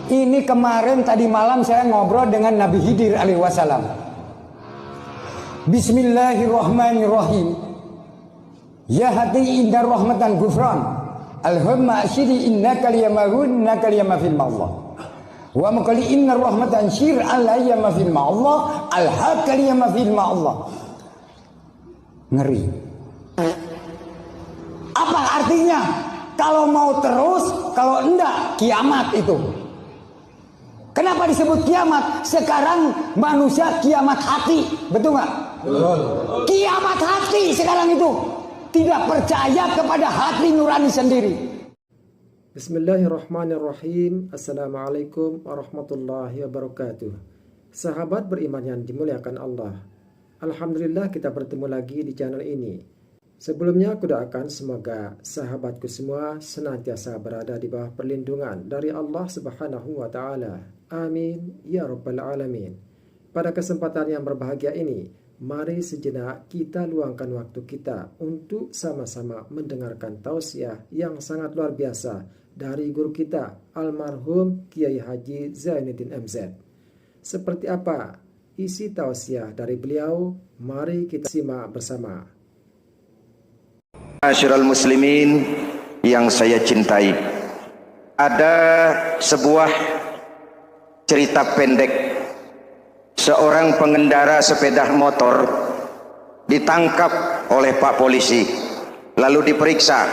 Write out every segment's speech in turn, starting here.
Ini kemarin tadi malam saya ngobrol dengan Nabi Khidir alaihi wasallam. Bismillahirrahmanirrahim. Ya hati indah rahmatan gufran. Alhamma asyiri innaka liyamahun innaka liyamafil ma'allah. Wa maqali inna rahmatan syir alayya mafil ma'allah. Alhaqqa liyamafil ma'allah. Ngeri. Apa artinya? Kalau mau terus, kalau enggak kiamat itu. Kenapa disebut kiamat? Sekarang manusia kiamat hati, betul nggak? Kiamat hati sekarang itu. Tidak percaya kepada hati nurani sendiri. Bismillahirrahmanirrahim. Assalamualaikum warahmatullahi wabarakatuh. Sahabat beriman yang dimuliakan Allah, alhamdulillah kita bertemu lagi di channel ini. Sebelumnya aku doakan semoga sahabatku semua senantiasa berada di bawah perlindungan dari Allah Subhanahu wa Ta'ala. Amin ya Rabbal Alamin. Pada kesempatan yang berbahagia ini, mari sejenak kita luangkan waktu kita untuk sama-sama mendengarkan tausiah yang sangat luar biasa dari guru kita, almarhum Kiai Haji Zainuddin MZ. Seperti apa isi tausiah dari beliau? Mari kita simak bersama. Masyiral muslimin yang saya cintai, ada sebuah cerita pendek. Seorang pengendara sepeda motor ditangkap oleh Pak Polisi, lalu diperiksa.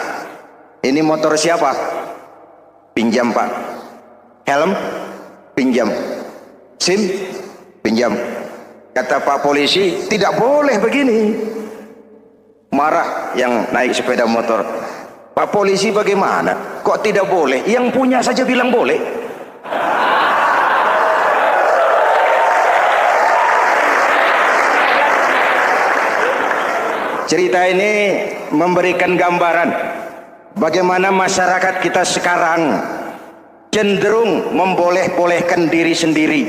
Ini motor siapa? Pinjam Pak. Helm? Pinjam. SIM? Pinjam. Kata Pak Polisi, tidak boleh begini. Marah yang naik sepeda motor. Pak Polisi bagaimana? Kok tidak boleh? Yang punya saja bilang boleh. Cerita ini memberikan gambaran bagaimana masyarakat kita sekarang cenderung memboleh-bolehkan diri sendiri,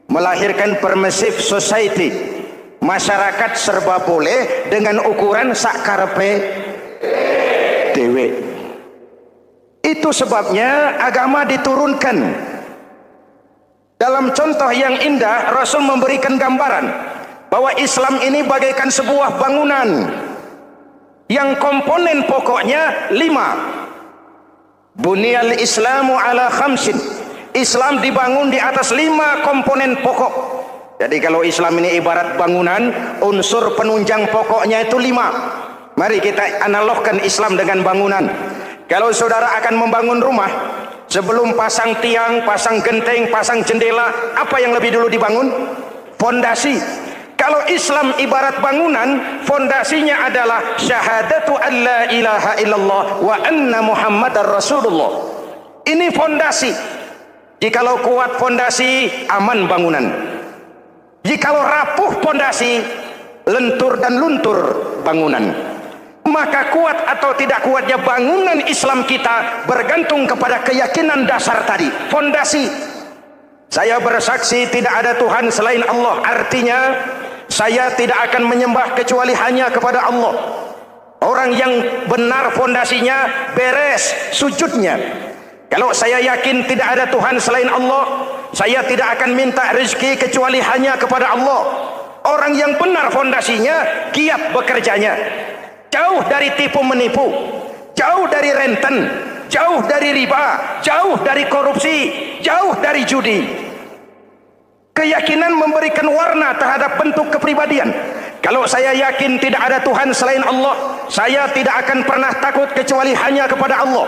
melahirkan permissive society. Masyarakat serba boleh dengan ukuran sakarepe dewe. Itu sebabnya agama diturunkan. Dalam contoh yang indah, Rasul memberikan gambaran bahwa Islam ini bagaikan sebuah bangunan yang komponen pokoknya 5. Bunyal Islamu ala khamsin. Islam dibangun di atas 5 komponen pokok. Jadi kalau Islam ini ibarat bangunan, unsur penunjang pokoknya itu 5. Mari kita analogkan Islam dengan bangunan. Kalau saudara akan membangun rumah, sebelum pasang tiang, pasang genteng, pasang jendela, apa yang lebih dulu dibangun? Fondasi. Kalau Islam ibarat bangunan, fondasinya adalah syahadatu an la ilaha illallah wa anna muhammadar rasulullah. Ini fondasi. Jikalau kuat fondasi, aman bangunan. Jikalau rapuh pondasi, lentur dan luntur bangunan. Maka kuat atau tidak kuatnya bangunan Islam kita bergantung kepada keyakinan dasar tadi, fondasi. Saya bersaksi tidak ada Tuhan selain Allah, artinya saya tidak akan menyembah kecuali hanya kepada Allah. Orang yang benar fondasinya beres sujudnya. Kalau saya yakin tidak ada Tuhan selain Allah, saya tidak akan minta rezeki kecuali hanya kepada Allah. Orang yang benar fondasinya, giat bekerjanya, jauh dari tipu menipu, jauh dari renten, jauh dari riba, jauh dari korupsi, jauh dari judi. Keyakinan memberikan warna terhadap bentuk kepribadian. Kalau saya yakin tidak ada Tuhan selain Allah, saya tidak akan pernah takut kecuali hanya kepada Allah.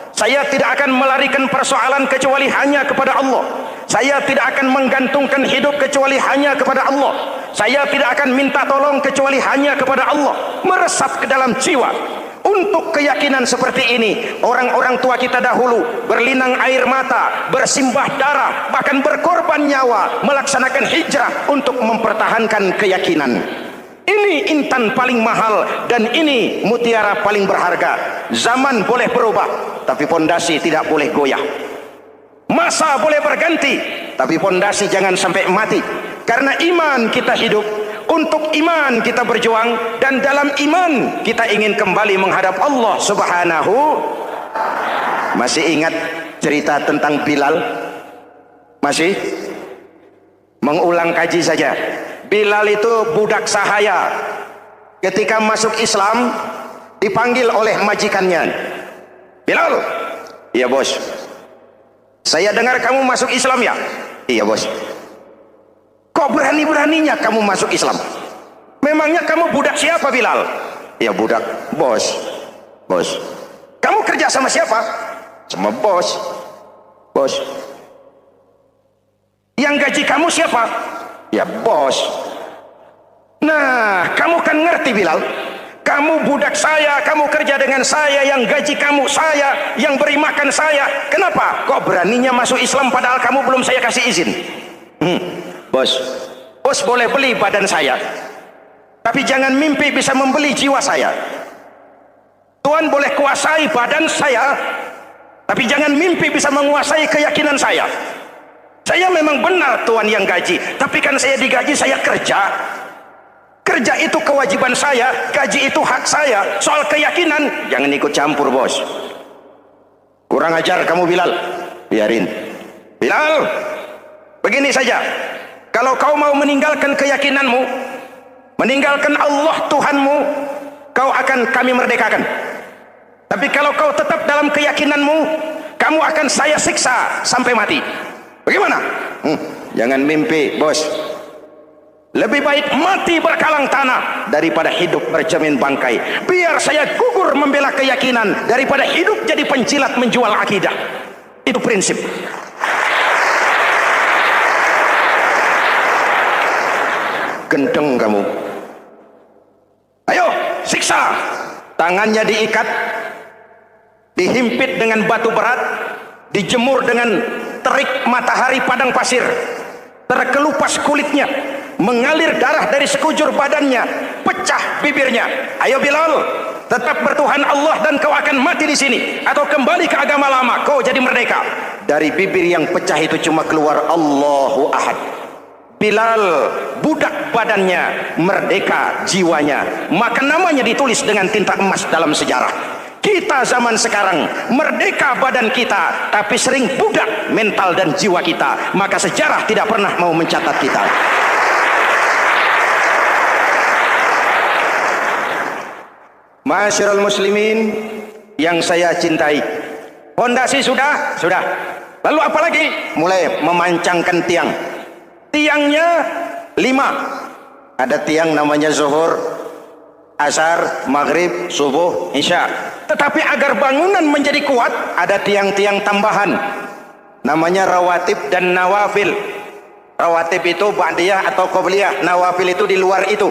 Saya tidak akan melarikan persoalan kecuali hanya kepada Allah. Saya tidak akan menggantungkan hidup kecuali hanya kepada Allah. Saya tidak akan minta tolong kecuali hanya kepada Allah. Meresap ke dalam jiwa. Untuk keyakinan seperti ini, orang-orang tua kita dahulu berlinang air mata, bersimbah darah, bahkan berkorban nyawa, melaksanakan hijrah untuk mempertahankan keyakinan. Ini intan paling mahal dan ini mutiara paling berharga. Zaman boleh berubah, tapi pondasi tidak boleh goyah. Masa boleh berganti, tapi pondasi jangan sampai mati. Karena iman kita hidup, untuk iman kita berjuang, dan dalam iman kita ingin kembali menghadap Allah Subhanahu. Masih ingat cerita tentang Bilal? Masih? Mengulang kaji saja. Bilal itu budak sahaya. Ketika masuk Islam, dipanggil oleh majikannya. Bilal, iya bos. Saya dengar kamu masuk Islam ya? Iya bos. Kok berani-beraninya kamu masuk Islam? Memangnya kamu budak siapa Bilal? Ya budak bos. Bos. Kamu kerja sama siapa? Sama bos. Bos. Yang gaji kamu siapa? Ya bos. Nah, kamu kan ngerti Bilal. Kamu budak saya, kamu kerja dengan saya, yang gaji kamu saya, yang beri makan saya. Kenapa? Kok beraninya masuk Islam padahal kamu belum saya kasih izin? Bos, bos boleh beli badan saya, tapi jangan mimpi bisa membeli jiwa saya. Tuhan boleh kuasai badan saya, tapi jangan mimpi bisa menguasai keyakinan saya. Saya memang benar Tuhan yang gaji, tapi kan saya digaji, saya kerja. Kerja itu kewajiban saya, gaji itu hak saya. Soal keyakinan, jangan ikut campur bos. Kurang ajar kamu Bilal. Biarin. Bilal, begini saja. Kalau kau mau meninggalkan keyakinanmu, meninggalkan Allah Tuhanmu, kau akan kami merdekakan. Tapi kalau kau tetap dalam keyakinanmu, kamu akan saya siksa sampai mati. Bagaimana? Jangan mimpi bos. Lebih baik mati berkalang tanah daripada hidup bercermin bangkai. Biar saya gugur membela keyakinan daripada hidup jadi penjilat menjual akidah. Itu prinsip. Gendeng kamu. Ayo siksa. Tangannya diikat, dihimpit dengan batu berat, dijemur dengan terik matahari padang pasir, terkelupas kulitnya, mengalir darah dari sekujur badannya, pecah bibirnya. Ayo Bilal, tetap bertuhan Allah dan kau akan mati di sini, atau kembali ke agama lama, kau jadi merdeka. Dari bibir yang pecah itu cuma keluar Allahu Ahad. Bilal, budak badannya, merdeka jiwanya, maka namanya ditulis dengan tinta emas dalam sejarah. Kita zaman sekarang merdeka badan kita, tapi sering budak mental dan jiwa kita, maka sejarah tidak pernah mau mencatat kita. Masyarul muslimin yang saya cintai, fondasi sudah. Lalu apa lagi? Mulai memancangkan tiang. Tiangnya 5. Ada tiang namanya zuhur, asar, maghrib, subuh, isya. Tetapi agar bangunan menjadi kuat, ada tiang-tiang tambahan namanya rawatib dan nawafil. Rawatib itu ba'diyah atau qobliyah, nawafil itu di luar itu.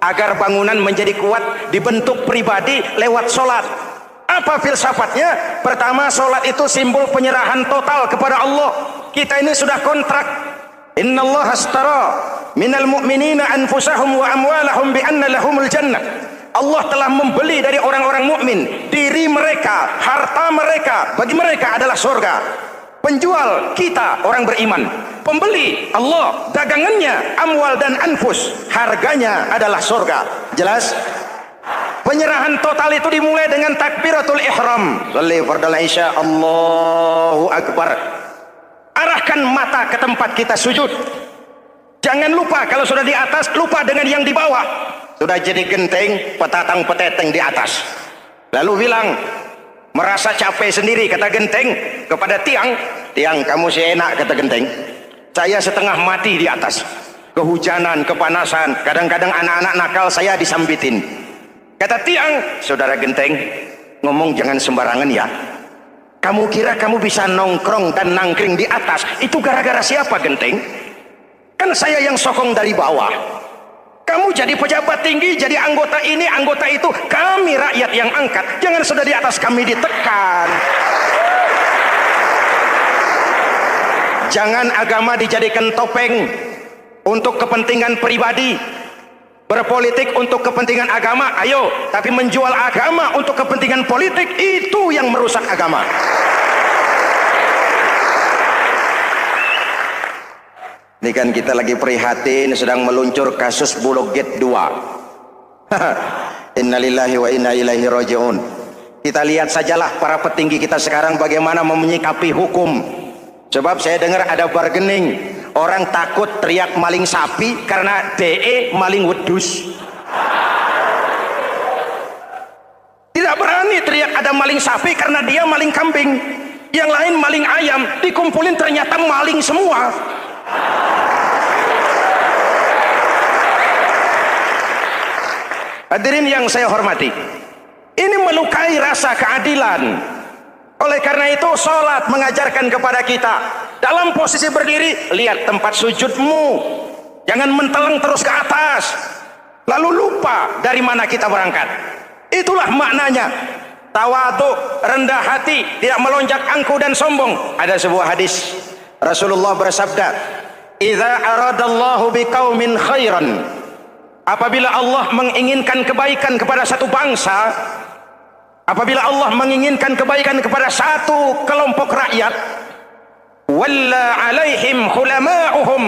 Agar bangunan menjadi kuat, dibentuk pribadi lewat sholat. Apa filsafatnya? Pertama, sholat itu simbol penyerahan total kepada Allah. Kita ini sudah kontrak. Innallaha astara minal mu'minina anfusahum wa amwalahum bi anna lahumul jannah. Allah telah membeli dari orang-orang mukmin diri mereka, harta mereka, bagi mereka adalah surga. Penjual kita orang beriman, pembeli Allah, dagangannya amwal dan anfus, harganya adalah surga. Jelas? Penyerahan total itu dimulai dengan takbiratul ihram. Shalli fardal isya, Allahu akbar. Arahkan mata ke tempat kita sujud. Jangan lupa kalau sudah di atas, lupa dengan yang di bawah. Sudah jadi genteng, petatang peteteng di atas. Lalu bilang, merasa capek sendiri, kata genteng kepada tiang. Tiang, kamu sih enak, kata genteng. Saya setengah mati di atas. Kehujanan, kepanasan, kadang-kadang anak-anak nakal saya disambitin. Kata tiang, saudara genteng, ngomong jangan sembarangan ya. Kamu kira kamu bisa nongkrong dan nangkring di atas, itu gara-gara siapa genteng? Kan saya yang sokong dari bawah. Kamu jadi pejabat tinggi, jadi anggota ini, anggota itu. Kami rakyat yang angkat. Jangan sudah di atas kami ditekan. Jangan agama dijadikan topeng untuk kepentingan pribadi. Berpolitik untuk kepentingan agama, ayo. Tapi menjual agama untuk kepentingan politik, itu yang merusak agama. Ini kan kita lagi prihatin, sedang meluncur kasus Bulog Gate 2. Innalillahi wa inna ilaihi raji'un. Kita lihat sajalah para petinggi kita sekarang bagaimana menyikapi hukum. Sebab saya dengar ada bargaining, orang takut teriak maling sapi karena DE maling wedus. Tidak berani teriak ada maling sapi karena dia maling kambing. Yang lain maling ayam, dikumpulin ternyata maling semua. Hadirin yang saya hormati, ini melukai rasa keadilan. Oleh karena itu sholat mengajarkan kepada kita, dalam posisi berdiri lihat tempat sujudmu, jangan menteleng terus ke atas lalu lupa dari mana kita berangkat. Itulah maknanya tawadhu, rendah hati, tidak melonjak angkuh dan sombong. Ada sebuah hadis Rasulullah bersabda, idza aradallahu biqaumin khairan, apabila Allah menginginkan kebaikan kepada satu bangsa, apabila Allah menginginkan kebaikan kepada satu kelompok rakyat, walla alaihim khulama'uhum,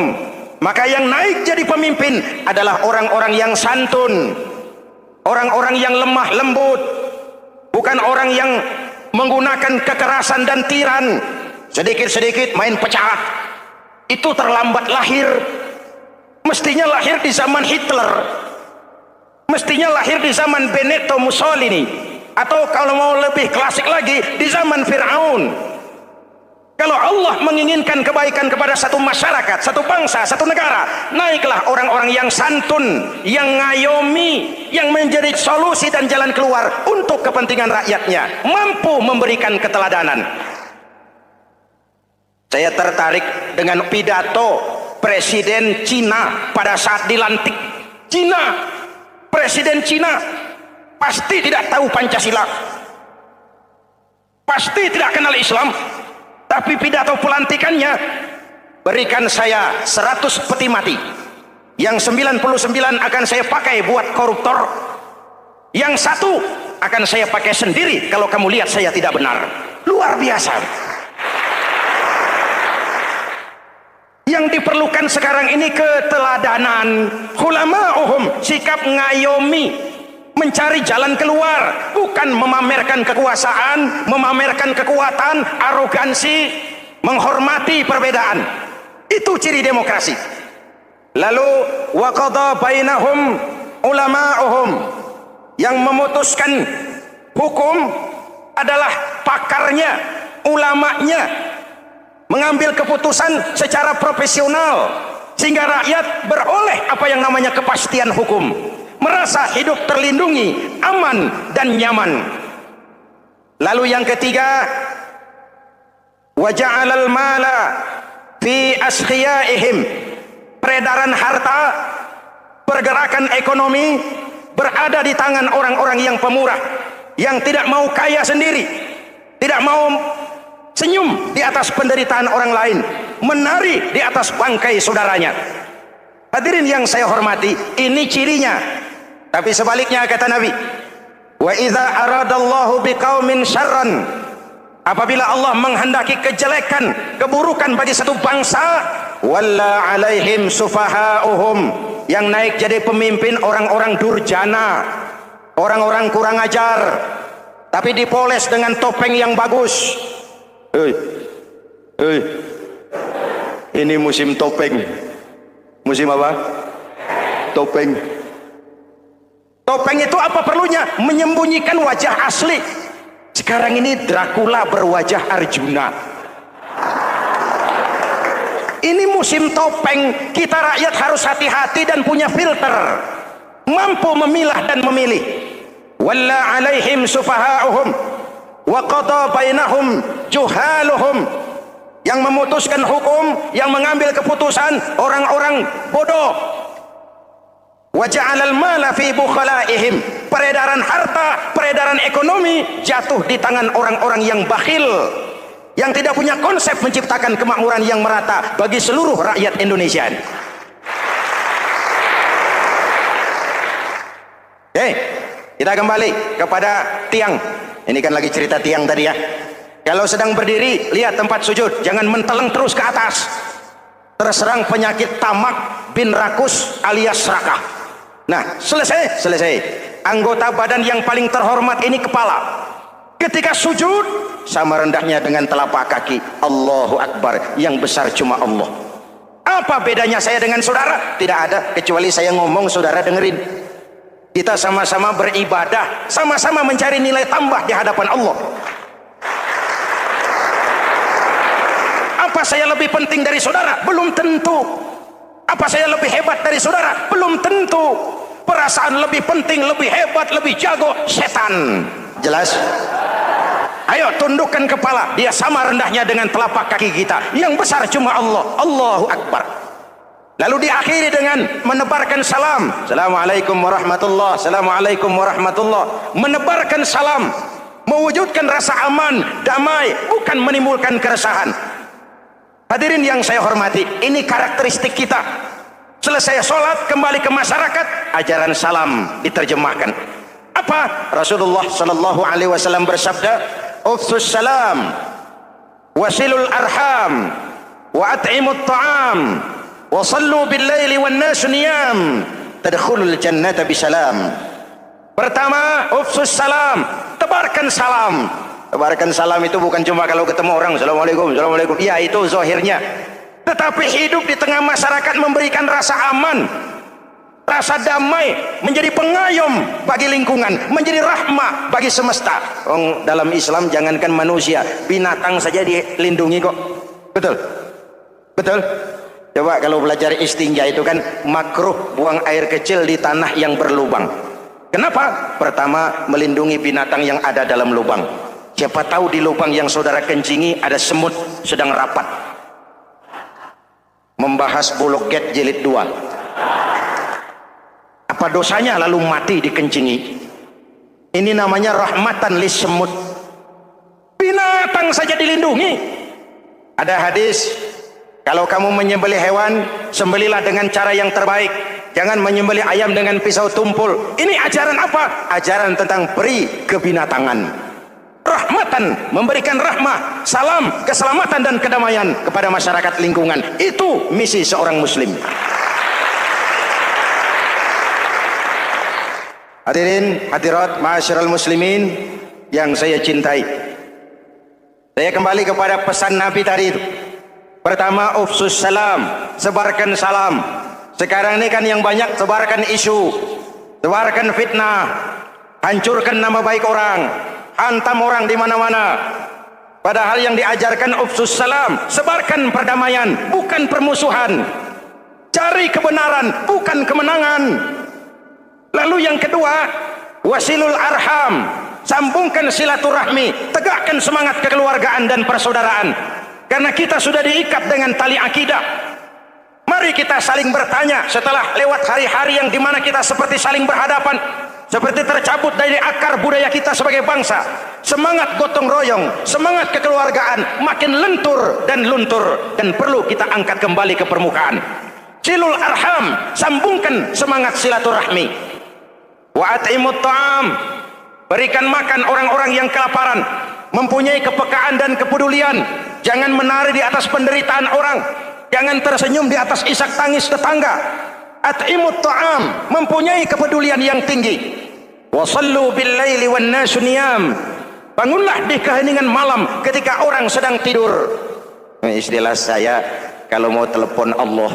maka yang naik jadi pemimpin adalah orang-orang yang santun, orang-orang yang lemah lembut, bukan orang yang menggunakan kekerasan dan tiran, sedikit-sedikit main pecah. Itu terlambat lahir. Mestinya lahir di zaman Hitler, mestinya lahir di zaman Benito Mussolini, atau kalau mau lebih klasik lagi di zaman Fir'aun. Kalau Allah menginginkan kebaikan kepada satu masyarakat, satu bangsa, satu negara, naiklah orang-orang yang santun, yang ngayomi, yang menjadi solusi dan jalan keluar untuk kepentingan rakyatnya, mampu memberikan keteladanan. Saya tertarik dengan pidato Presiden Cina pada saat dilantik. Presiden Cina pasti tidak tahu Pancasila, pasti tidak kenal Islam. Tapi pidato pelantikannya, berikan saya 100 peti mati, yang 99 akan saya pakai buat koruptor, yang satu akan saya pakai sendiri kalau kamu lihat saya tidak benar. Luar biasa. Yang diperlukan sekarang ini keteladanan, hulama'uhum, sikap ngayomi, mencari jalan keluar, bukan memamerkan kekuasaan, memamerkan kekuatan, arogansi, menghormati perbedaan. Itu ciri demokrasi. Lalu wa qadha bainahum ulama'uhum, yang memutuskan hukum adalah pakarnya, ulamanya, mengambil keputusan secara profesional sehingga rakyat beroleh apa yang namanya kepastian hukum, merasa hidup terlindungi, aman dan nyaman. Lalu yang ketiga, wa ja'alal mala fi asqiyaihim, peredaran harta, pergerakan ekonomi berada di tangan orang-orang yang pemurah, yang tidak mau kaya sendiri, tidak mau senyum di atas penderitaan orang lain, menari di atas bangkai saudaranya. Hadirin yang saya hormati, ini cirinya. Tapi sebaliknya kata Nabi, wa idza aradallahu biqaumin syarran, apabila Allah menghendaki kejelekan, keburukan bagi satu bangsa, walla alaihim sufaha'uhum, yang naik jadi pemimpin orang-orang durjana, orang-orang kurang ajar, tapi dipoles dengan topeng yang bagus. Ini musim topeng. Musim apa? Topeng. Topeng itu apa perlunya? Menyembunyikan wajah asli. Sekarang ini Dracula berwajah Arjuna. Ini musim topeng. Kita rakyat harus hati-hati dan punya filter, mampu memilah dan memilih. Walla alaihim sufaha'uhum wa qada bainahum juhaluhum, yang memutuskan hukum, yang mengambil keputusan orang-orang bodoh. Wa ja'alal mala fi bukhalaihim, peredaran harta, peredaran ekonomi jatuh di tangan orang-orang yang bakhil, yang tidak punya konsep menciptakan kemakmuran yang merata bagi seluruh rakyat Indonesia. Kita kembali kepada tiang. Ini kan lagi cerita tiang tadi ya. Kalau sedang berdiri, lihat tempat sujud, jangan menteleng terus ke atas. Terserang penyakit tamak bin rakus alias serakah. Nah, selesai. Anggota badan yang paling terhormat ini kepala. Ketika sujud, sama rendahnya dengan telapak kaki. Allahu Akbar, yang besar cuma Allah. Apa bedanya saya dengan saudara? Tidak ada, kecuali saya ngomong saudara dengerin. Kita sama-sama beribadah, sama-sama mencari nilai tambah di hadapan Allah. Apa saya lebih penting dari saudara? Belum tentu. Apa saya lebih hebat dari saudara? Belum tentu. Perasaan lebih penting, lebih hebat, lebih jago, setan. Jelas? Ayo tundukkan kepala. Dia sama rendahnya dengan telapak kaki kita. Yang besar cuma Allah. Allahu Akbar. Lalu diakhiri dengan menebarkan salam. Assalamualaikum warahmatullahi. Assalamualaikum warahmatullahi. Menebarkan salam, mewujudkan rasa aman, damai, bukan menimbulkan keresahan. Hadirin yang saya hormati, ini karakteristik kita. Selesai sholat, kembali ke masyarakat, ajaran salam diterjemahkan. Apa? Rasulullah sallallahu alaihi wasallam bersabda, "Ufsus salam, wasilul arham, wa at'imut ta'am, wa sallu bil laili wan nasu niyam, tadkhulul jannata bisalam." Pertama, ufsus salam, tebarkan salam. Tebarkan salam itu bukan cuma kalau ketemu orang, assalamualaikum, assalamualaikum. Ya, itu zahirnya. Tetapi hidup di tengah masyarakat memberikan rasa aman, rasa damai, menjadi pengayom bagi lingkungan, menjadi rahmah bagi semesta. Dalam Islam jangankan manusia, binatang saja dilindungi kok. Betul? Betul? Coba kalau belajar istinja itu kan makruh buang air kecil di tanah yang berlubang. Kenapa? Pertama, melindungi binatang yang ada dalam lubang. Siapa tahu di lubang yang saudara kencingi ada semut sedang rapat membahas Bulog Gate jilid 2. Apa dosanya lalu mati dikencingi? Ini namanya rahmatan lis semut. Binatang saja dilindungi. Ada hadis, kalau kamu menyembelih hewan, sembelilah dengan cara yang terbaik. Jangan menyembelih ayam dengan pisau tumpul. Ini ajaran apa? Ajaran tentang peri kebinatangan. Rahmatan, memberikan rahmah, salam, keselamatan dan kedamaian kepada masyarakat lingkungan. Itu misi seorang muslim. Hadirin, hadirat, ma'asyiral muslimin yang saya cintai. Saya kembali kepada pesan Nabi tadi itu. Pertama, ufsus salam, sebarkan salam. Sekarang ini kan yang banyak sebarkan isu, sebarkan fitnah, hancurkan nama baik orang, hantam orang di mana-mana. Padahal yang diajarkan ufsus salam, sebarkan perdamaian, bukan permusuhan. Cari kebenaran, bukan kemenangan. Lalu yang kedua, wasilul arham, sambungkan silaturahmi, tegakkan semangat kekeluargaan dan persaudaraan. Karena kita sudah diikat dengan tali akidah. Mari kita saling bertanya setelah lewat hari-hari yang dimana kita seperti saling berhadapan, seperti tercabut dari akar budaya kita sebagai bangsa. Semangat gotong royong, semangat kekeluargaan makin lentur dan luntur, dan perlu kita angkat kembali ke permukaan. Silul arham, sambungkan semangat silaturahmi. Wa at'imut ta'am, berikan makan orang-orang yang kelaparan, mempunyai kepekaan dan kepedulian. Jangan menari di atas penderitaan orang, jangan tersenyum di atas isak tangis tetangga. At'imut ta'am, mempunyai kepedulian yang tinggi. Wa sallu bil laili wan nasu niyam, bangunlah di keheningan malam ketika orang sedang tidur. Istilah saya, kalau mau telepon Allah,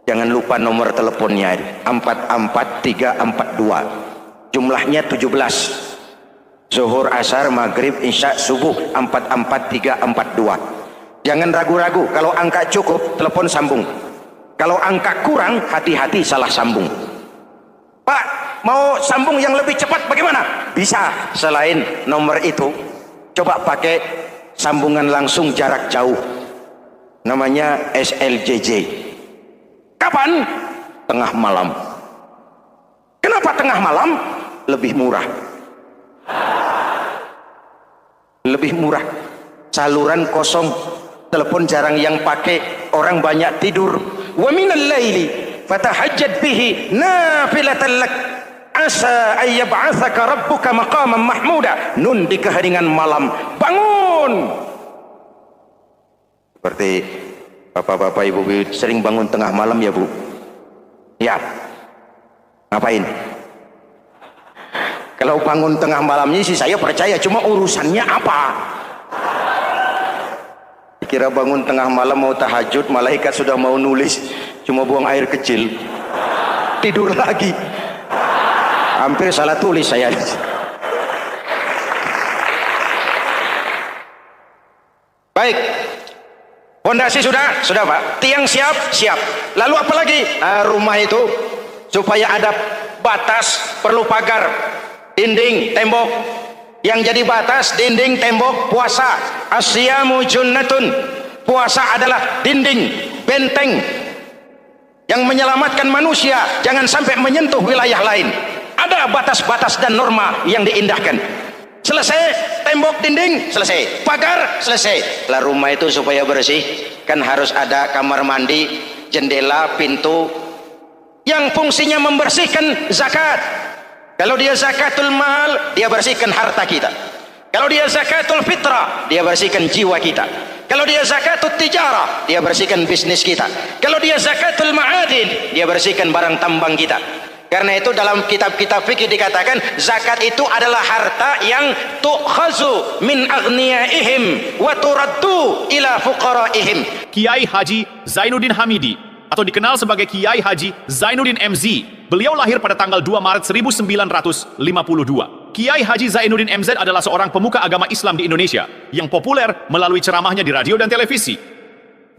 jangan lupa nomor teleponnya 44342. Jumlahnya 17. Zuhur, asar, maghrib, isya, subuh 44342. Jangan ragu-ragu, kalau angka cukup telepon sambung. Kalau angka kurang, hati-hati salah sambung. Pak, mau sambung yang lebih cepat bagaimana? Bisa. Selain nomor itu, coba pakai sambungan langsung jarak jauh. Namanya SLJJ. Kapan? Tengah malam. Kenapa tengah malam? Lebih murah. Lebih murah. Saluran kosong, telepon jarang yang pakai, orang banyak tidur. Wa minal laili fatahajjad bihi nafilatan lak asa ay yab'atsaka rabbuka maqaman mahmuda. Nun di keheningan malam, bangun. Seperti bapak-bapak, ibu-ibu sering bangun tengah malam ya, Bu? Ya. Ngapain? Kalau bangun tengah malamnya sih saya percaya, cuma urusannya apa? Kira bangun tengah malam mau tahajud, malaikat sudah mau nulis, cuma buang air kecil, tidur lagi. Hampir salah tulis saya. Baik, fondasi sudah Pak. Tiang siap. Lalu apa lagi? Rumah itu supaya ada batas, perlu pagar, dinding, tembok. Yang jadi batas, dinding, tembok. Puasa, asyamu junnatun. Puasa adalah dinding, benteng yang menyelamatkan manusia jangan sampai menyentuh wilayah lain. Ada batas-batas dan norma yang diindahkan. Selesai, tembok, dinding, selesai. Pagar, selesai. Lah rumah itu supaya bersih, kan harus ada kamar mandi, jendela, pintu, yang fungsinya membersihkan zakat. Kalau dia zakatul mal, dia bersihkan harta kita. Kalau dia zakatul fitrah, dia bersihkan jiwa kita. Kalau dia zakatul tijarah, dia bersihkan bisnis kita. Kalau dia zakatul ma'adin, dia bersihkan barang tambang kita. Karena itu dalam kitab-kitab fikih dikatakan zakat itu adalah harta yang tu'khazu min aghniyaihim wa turaddu ila fuqaraihim. Kiai Haji Zainuddin Hamidi atau dikenal sebagai Kiai Haji Zainuddin MZ. Beliau lahir pada tanggal 2 Maret 1952. Kiai Haji Zainuddin MZ adalah seorang pemuka agama Islam di Indonesia yang populer melalui ceramahnya di radio dan televisi.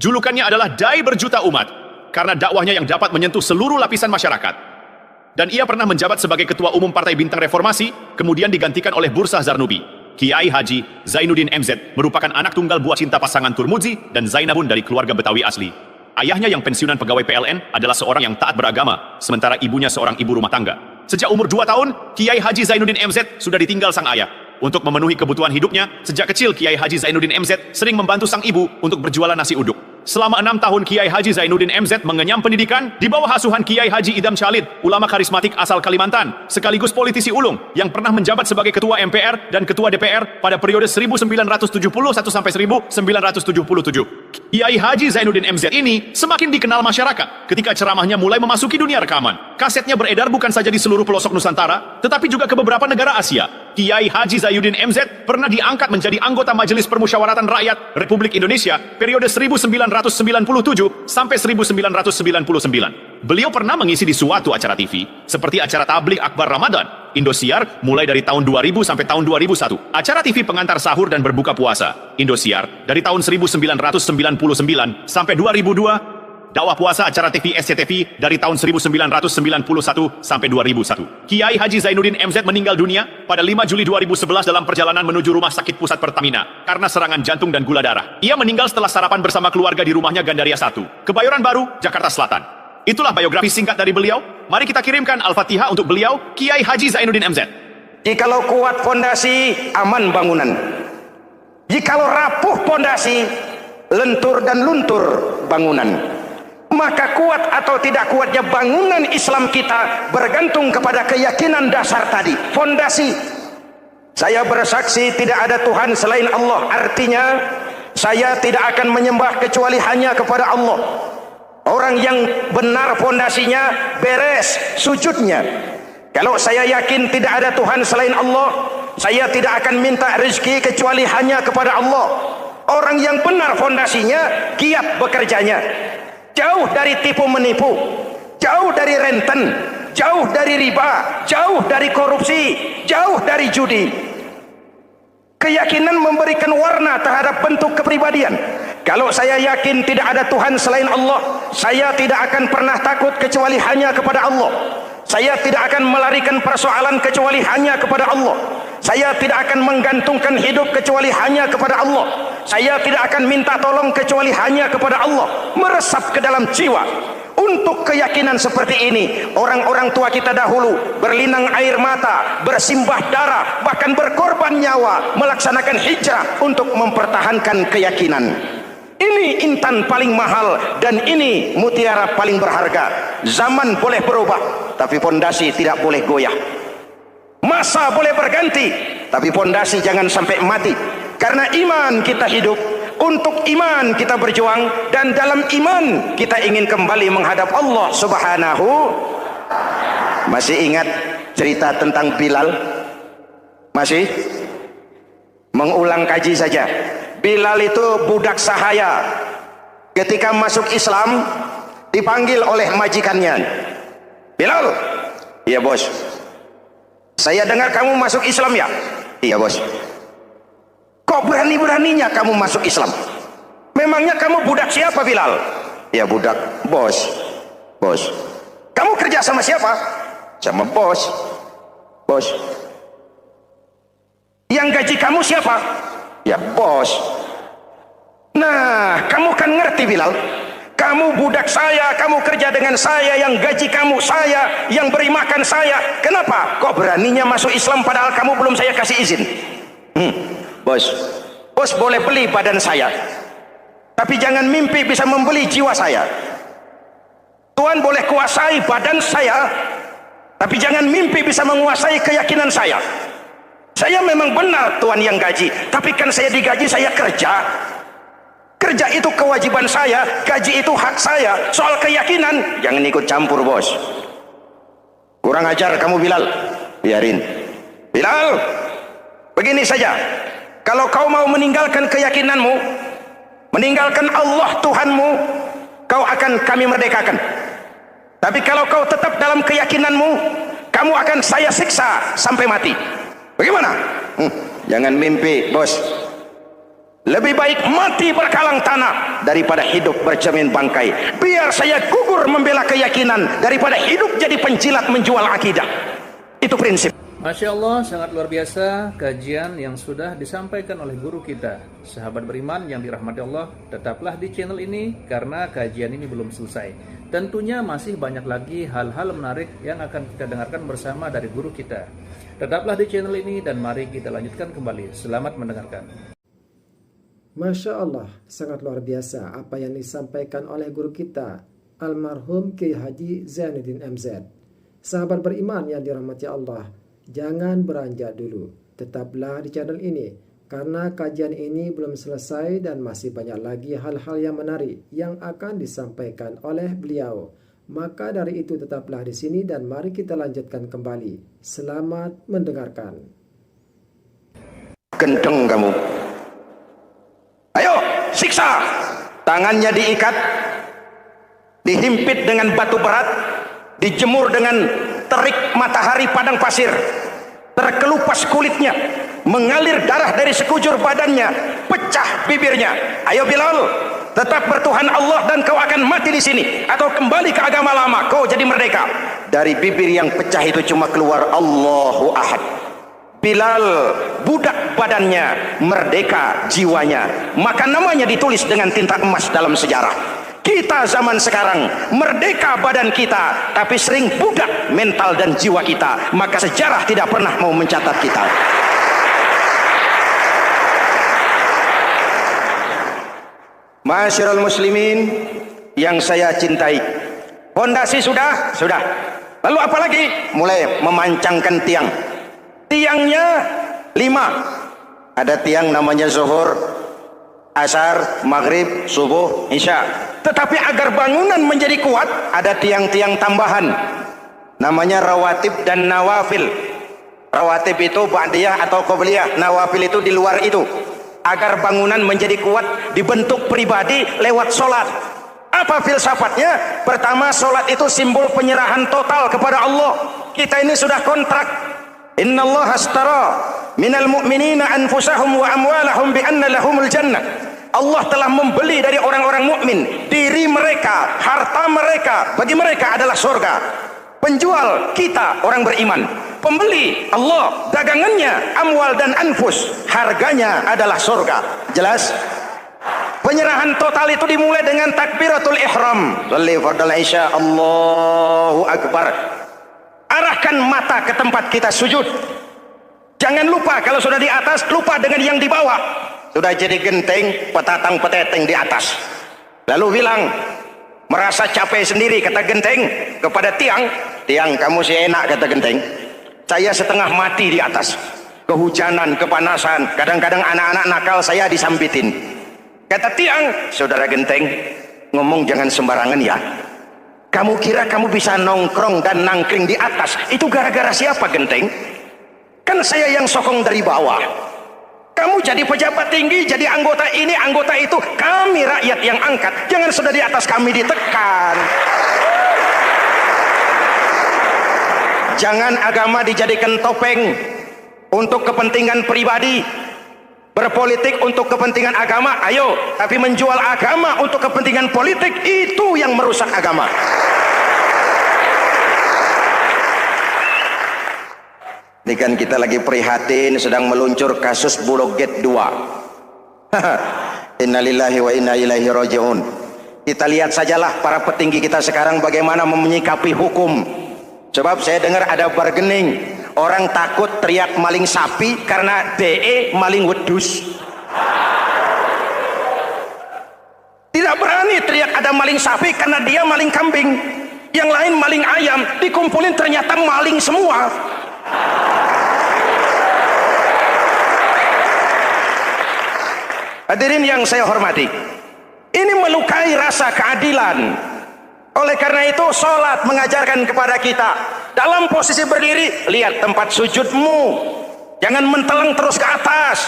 Julukannya adalah Dai Berjuta Umat karena dakwahnya yang dapat menyentuh seluruh lapisan masyarakat. Dan ia pernah menjabat sebagai Ketua Umum Partai Bintang Reformasi, kemudian digantikan oleh Bursah Zarnubi. Kiai Haji Zainuddin MZ merupakan anak tunggal buah cinta pasangan Turmuzi dan Zainabun dari keluarga Betawi asli. Ayahnya yang pensiunan pegawai PLN adalah seorang yang taat beragama, sementara ibunya seorang ibu rumah tangga. Sejak umur 2 tahun, Kiai Haji Zainuddin MZ sudah ditinggal sang ayah. Untuk memenuhi kebutuhan hidupnya, sejak kecil Kiai Haji Zainuddin MZ sering membantu sang ibu untuk berjualan nasi uduk. Selama 6 tahun Kiai Haji Zainuddin MZ mengenyam pendidikan di bawah asuhan Kiai Haji Idham Chalid, ulama karismatik asal Kalimantan, sekaligus politisi ulung yang pernah menjabat sebagai Ketua MPR dan Ketua DPR pada periode 1971 sampai 1977. Kiai Haji Zainuddin MZ ini semakin dikenal masyarakat ketika ceramahnya mulai memasuki dunia rekaman. Kasetnya beredar bukan saja di seluruh pelosok Nusantara, tetapi juga ke beberapa negara Asia. Kiai Haji Zainuddin MZ pernah diangkat menjadi anggota Majelis Permusyawaratan Rakyat Republik Indonesia periode 1997 sampai 1999. Beliau pernah mengisi di suatu acara TV seperti acara Tabligh Akbar Ramadan, Indosiar mulai dari tahun 2000 sampai tahun 2001. Acara TV pengantar sahur dan berbuka puasa, Indosiar dari tahun 1999 sampai 2002. Dakwah puasa acara TV SCTV dari tahun 1991 sampai 2001. Kiai Haji Zainuddin MZ meninggal dunia pada 5 Juli 2011 dalam perjalanan menuju Rumah Sakit Pusat Pertamina karena serangan jantung dan gula darah. Ia meninggal setelah sarapan bersama keluarga di rumahnya Gandaria 1, Kebayoran Baru, Jakarta Selatan. Itulah biografi singkat dari beliau. Mari kita kirimkan Al-Fatihah untuk beliau, Kiai Haji Zainuddin MZ. Jikalau kuat fondasi, aman bangunan. Jikalau rapuh fondasi, lentur dan luntur bangunan. Maka kuat atau tidak kuatnya bangunan Islam kita bergantung kepada keyakinan dasar tadi, fondasi. Saya bersaksi tidak ada Tuhan selain Allah, artinya saya tidak akan menyembah kecuali hanya kepada Allah. Orang yang benar fondasinya beres sujudnya. Kalau saya yakin tidak ada Tuhan selain Allah, saya tidak akan minta rezeki kecuali hanya kepada Allah. Orang yang benar fondasinya giat bekerjanya, jauh dari tipu menipu, jauh dari renten, jauh dari riba, jauh dari korupsi, jauh dari judi. Keyakinan memberikan warna terhadap bentuk kepribadian. Kalau saya yakin tidak ada Tuhan selain Allah, saya tidak akan pernah takut kecuali hanya kepada Allah. Saya tidak akan melarikan persoalan kecuali hanya kepada Allah. Saya tidak akan menggantungkan hidup kecuali hanya kepada Allah. Saya tidak akan minta tolong kecuali hanya kepada Allah. Meresap ke dalam jiwa. Untuk keyakinan seperti ini, orang-orang tua kita dahulu berlinang air mata, bersimbah darah, bahkan berkorban nyawa, melaksanakan hijrah untuk mempertahankan keyakinan. Ini intan paling mahal dan ini mutiara paling berharga. Zaman boleh berubah, tapi fondasi tidak boleh goyah. Masa boleh berganti, tapi fondasi jangan sampai mati. Karena iman kita hidup, untuk iman kita berjuang, dan dalam iman kita ingin kembali menghadap Allah Subhanahu. Masih ingat cerita tentang Bilal? Masih? Mengulang kaji saja. Bilal itu budak sahaya. Ketika masuk Islam, dipanggil oleh majikannya. Bilal, iya bos. Saya dengar kamu masuk Islam ya? Iya bos. Kok berani-beraninya kamu masuk Islam? Memangnya kamu budak siapa Bilal? Ya budak bos. Bos. Kamu kerja sama siapa? Sama bos. Bos. Yang gaji kamu siapa? Ya bos. Nah, kamu kan ngerti Bilal. Kamu budak saya, kamu kerja dengan saya, yang gaji kamu saya, yang beri makan saya. Kenapa? Kok beraninya masuk Islam padahal kamu belum saya kasih izin? Bos, bos boleh beli badan saya, tapi jangan mimpi bisa membeli jiwa saya. Tuhan boleh kuasai badan saya, tapi jangan mimpi bisa menguasai keyakinan saya. Saya memang benar Tuhan yang gaji, tapi kan saya digaji, saya kerja. Kerja itu kewajiban saya, gaji itu hak saya. Soal keyakinan, jangan ikut campur bos. Kurang ajar kamu Bilal. Biarin. Bilal, begini saja. Kalau kau mau meninggalkan keyakinanmu, meninggalkan Allah Tuhanmu, kau akan kami merdekakan. Tapi kalau kau tetap dalam keyakinanmu, kamu akan saya siksa sampai mati. Bagaimana? Jangan mimpi bos. Lebih baik mati berkalang tanah daripada hidup bercermin bangkai. Biar saya gugur membela keyakinan daripada hidup jadi penjilat menjual akidah. Itu prinsip. Masya Allah, sangat luar biasa kajian yang sudah disampaikan oleh guru kita. Sahabat beriman yang dirahmati Allah, tetaplah di channel ini karena kajian ini belum selesai. Tentunya masih banyak lagi hal-hal menarik yang akan kita dengarkan bersama dari guru kita. Tetaplah di channel ini dan mari kita lanjutkan kembali. Selamat mendengarkan. Masya Allah, sangat luar biasa apa yang disampaikan oleh guru kita, almarhum Kiai Haji Zainuddin MZ. Sahabat beriman yang dirahmati Allah, jangan beranjak dulu. Tetaplah di channel ini, karena kajian ini belum selesai dan masih banyak lagi hal-hal yang menarik yang akan disampaikan oleh beliau. Maka dari itu tetaplah di sini dan mari kita lanjutkan kembali. Selamat mendengarkan. Gendeng kamu. Ayo, siksa. Tangannya diikat, dihimpit dengan batu berat, dijemur dengan terik matahari padang pasir, terkelupas kulitnya, mengalir darah dari sekujur badannya, pecah bibirnya. Ayo Bilal, tetap bertuhan Allah dan kau akan mati di sini, atau kembali ke agama lama, kau jadi merdeka. Dari bibir yang pecah itu cuma keluar Allahu Ahad. Bilal budak badannya, merdeka jiwanya, maka namanya ditulis dengan tinta emas dalam sejarah. Kita zaman sekarang merdeka badan kita, tapi sering budak mental dan jiwa kita, maka sejarah tidak pernah mau mencatat kita. Masyarul muslimin yang saya cintai, fondasi sudah. Lalu apa lagi? Mulai memancangkan tiang. Tiangnya 5. Ada tiang namanya zuhur, asar, maghrib, subuh, isya. Tetapi agar bangunan menjadi kuat, ada tiang-tiang tambahan. Namanya rawatib dan nawafil. Rawatib itu ba'diyah atau qobliyah, nawafil itu di luar itu. Agar bangunan menjadi kuat, dibentuk pribadi lewat sholat. Apa filsafatnya? Pertama, sholat itu simbol penyerahan total kepada Allah. Kita ini sudah kontrak. Inna Allah astara minal mu'minina anfusahum wa amwalahum bi anna lahumul jannah. Allah telah membeli dari orang-orang mukmin diri mereka, harta mereka, bagi mereka adalah surga. Penjual kita orang beriman, pembeli Allah, dagangannya amwal dan anfus, harganya adalah surga. Jelas? Penyerahan total itu dimulai dengan takbiratul ihram. Shalli fardal isya, Allahu akbar. Arahkan mata ke tempat kita sujud. Jangan lupa kalau sudah di atas, lupa dengan yang di bawah. Sudah jadi genteng, petatang peteteng di atas. Lalu bilang, merasa capek sendiri, kata genteng kepada tiang. Tiang, kamu sih enak, kata genteng. Saya setengah mati di atas. Kehujanan, kepanasan, kadang-kadang anak-anak nakal saya disambitin. Kata tiang, saudara genteng, ngomong jangan sembarangan ya. Kamu kira kamu bisa nongkrong dan nangkring di atas, itu gara-gara siapa genteng? Kan saya yang sokong dari bawah. Kamu jadi pejabat tinggi, jadi anggota ini, anggota itu. Kami rakyat yang angkat. Jangan sudah di atas kami ditekan. Jangan agama dijadikan topeng untuk kepentingan pribadi. Berpolitik untuk kepentingan agama, ayo. Tapi menjual agama untuk kepentingan politik, itu yang merusak agama. Ini kan kita lagi prihatin sedang meluncur kasus Bulog Gate 2. Innalillahi wa inna ilaihi raji'un. Kita lihat sajalah para petinggi kita sekarang bagaimana menyikapi hukum. Sebab saya dengar ada bargaining, orang takut teriak maling sapi karena DE maling wedus. Tidak berani teriak ada maling sapi karena dia maling kambing. Yang lain maling ayam, dikumpulin ternyata maling semua. Hadirin yang saya hormati, ini melukai rasa keadilan. Oleh karena itu sholat mengajarkan kepada kita dalam posisi berdiri, lihat tempat sujudmu, jangan menteleng terus ke atas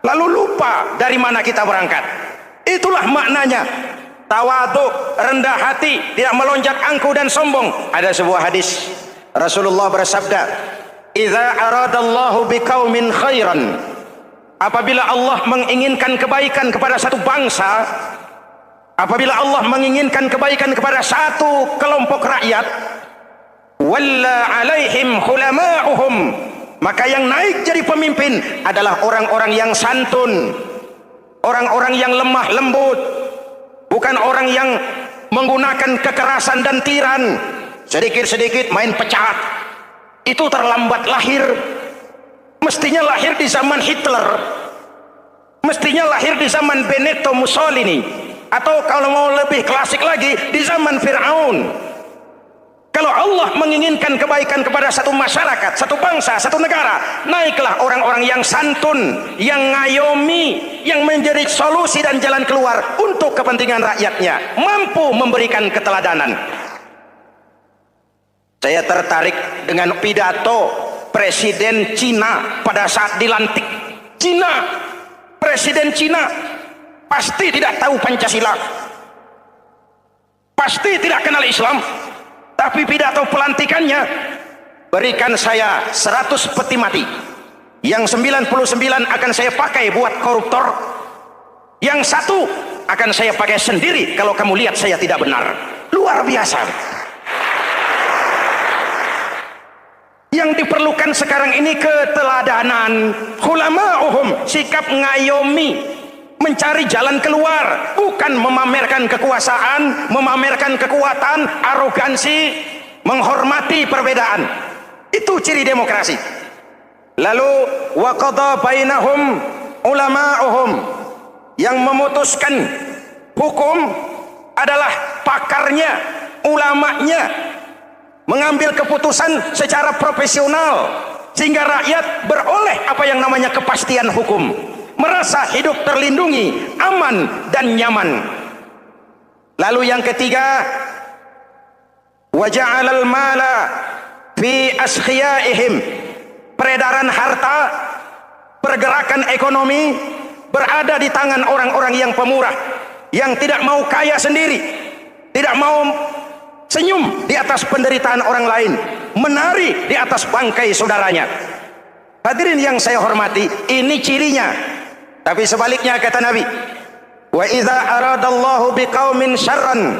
lalu lupa dari mana kita berangkat. Itulah maknanya tawadhu, rendah hati, tidak melonjak angkuh dan sombong. Ada sebuah hadis Rasulullah bersabda, idza aradallahu biqaumin khairan, apabila Allah menginginkan kebaikan kepada satu bangsa, apabila Allah menginginkan kebaikan kepada satu kelompok rakyat, walla alaihim hulama'uhum, maka yang naik jadi pemimpin adalah orang-orang yang santun, orang-orang yang lemah lembut, bukan orang yang menggunakan kekerasan dan tiran, sedikit-sedikit main pecat. Itu terlambat lahir. Mestinya lahir di zaman Hitler, mestinya lahir di zaman Benito Mussolini, atau kalau mau lebih klasik lagi di zaman Fir'aun. Kalau Allah menginginkan kebaikan kepada satu masyarakat, satu bangsa, satu negara, naiklah orang-orang yang santun, yang ngayomi, yang menjadi solusi dan jalan keluar untuk kepentingan rakyatnya, mampu memberikan keteladanan. Saya tertarik dengan pidato Presiden Cina pada saat dilantik. Presiden Cina pasti tidak tahu Pancasila, pasti tidak kenal Islam, tapi pidato pelantikannya, berikan saya 100 peti mati, yang 99 akan saya pakai buat koruptor, yang satu akan saya pakai sendiri kalau kamu lihat saya tidak benar. Luar biasa. Yang diperlukan sekarang ini keteladanan, hulama'uhum, sikap ngayomi, mencari jalan keluar, bukan memamerkan kekuasaan, memamerkan kekuatan, arogansi, menghormati perbedaan. Itu ciri demokrasi. Lalu wa qada bainahum ulama'uhum, yang memutuskan hukum adalah pakarnya, ulamanya, mengambil keputusan secara profesional sehingga rakyat beroleh apa yang namanya kepastian hukum, merasa hidup terlindungi, aman dan nyaman. Lalu yang ketiga, wa ja'alal mala fi askhiyaihim, peredaran harta, pergerakan ekonomi berada di tangan orang-orang yang pemurah, yang tidak mau kaya sendiri, tidak mau senyum di atas penderitaan orang lain, menari di atas bangkai saudaranya. Hadirin yang saya hormati, ini cirinya. Tapi sebaliknya kata Nabi, wa idza aradallahu biqaumin syarran,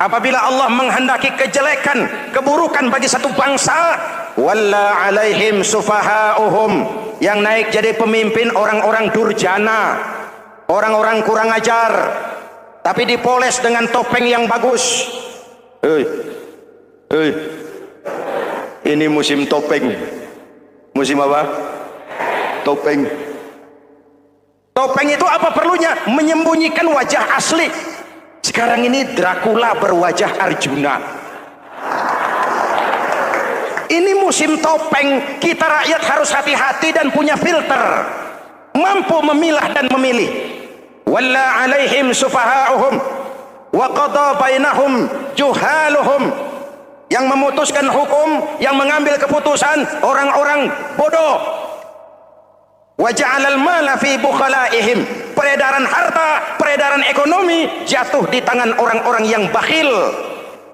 apabila Allah menghendaki kejelekan, keburukan bagi satu bangsa, walla alaihim sufahauhum, yang naik jadi pemimpin orang-orang durjana, orang-orang kurang ajar, tapi dipoles dengan topeng yang bagus. Ini musim topeng. Musim apa? Topeng. Topeng itu apa perlunya? Menyembunyikan wajah asli. Sekarang ini Dracula berwajah Arjuna. Ini musim topeng. Kita rakyat harus hati-hati dan punya filter, mampu memilah dan memilih. Walla alaihim sufahauhum wa qada bainahum juhaluhum, Yang memutuskan hukum, yang mengambil keputusan orang-orang bodoh. Wa ja'alal mala fi bukhalaihim. Peredaran harta, peredaran ekonomi jatuh di tangan orang-orang yang bakhil,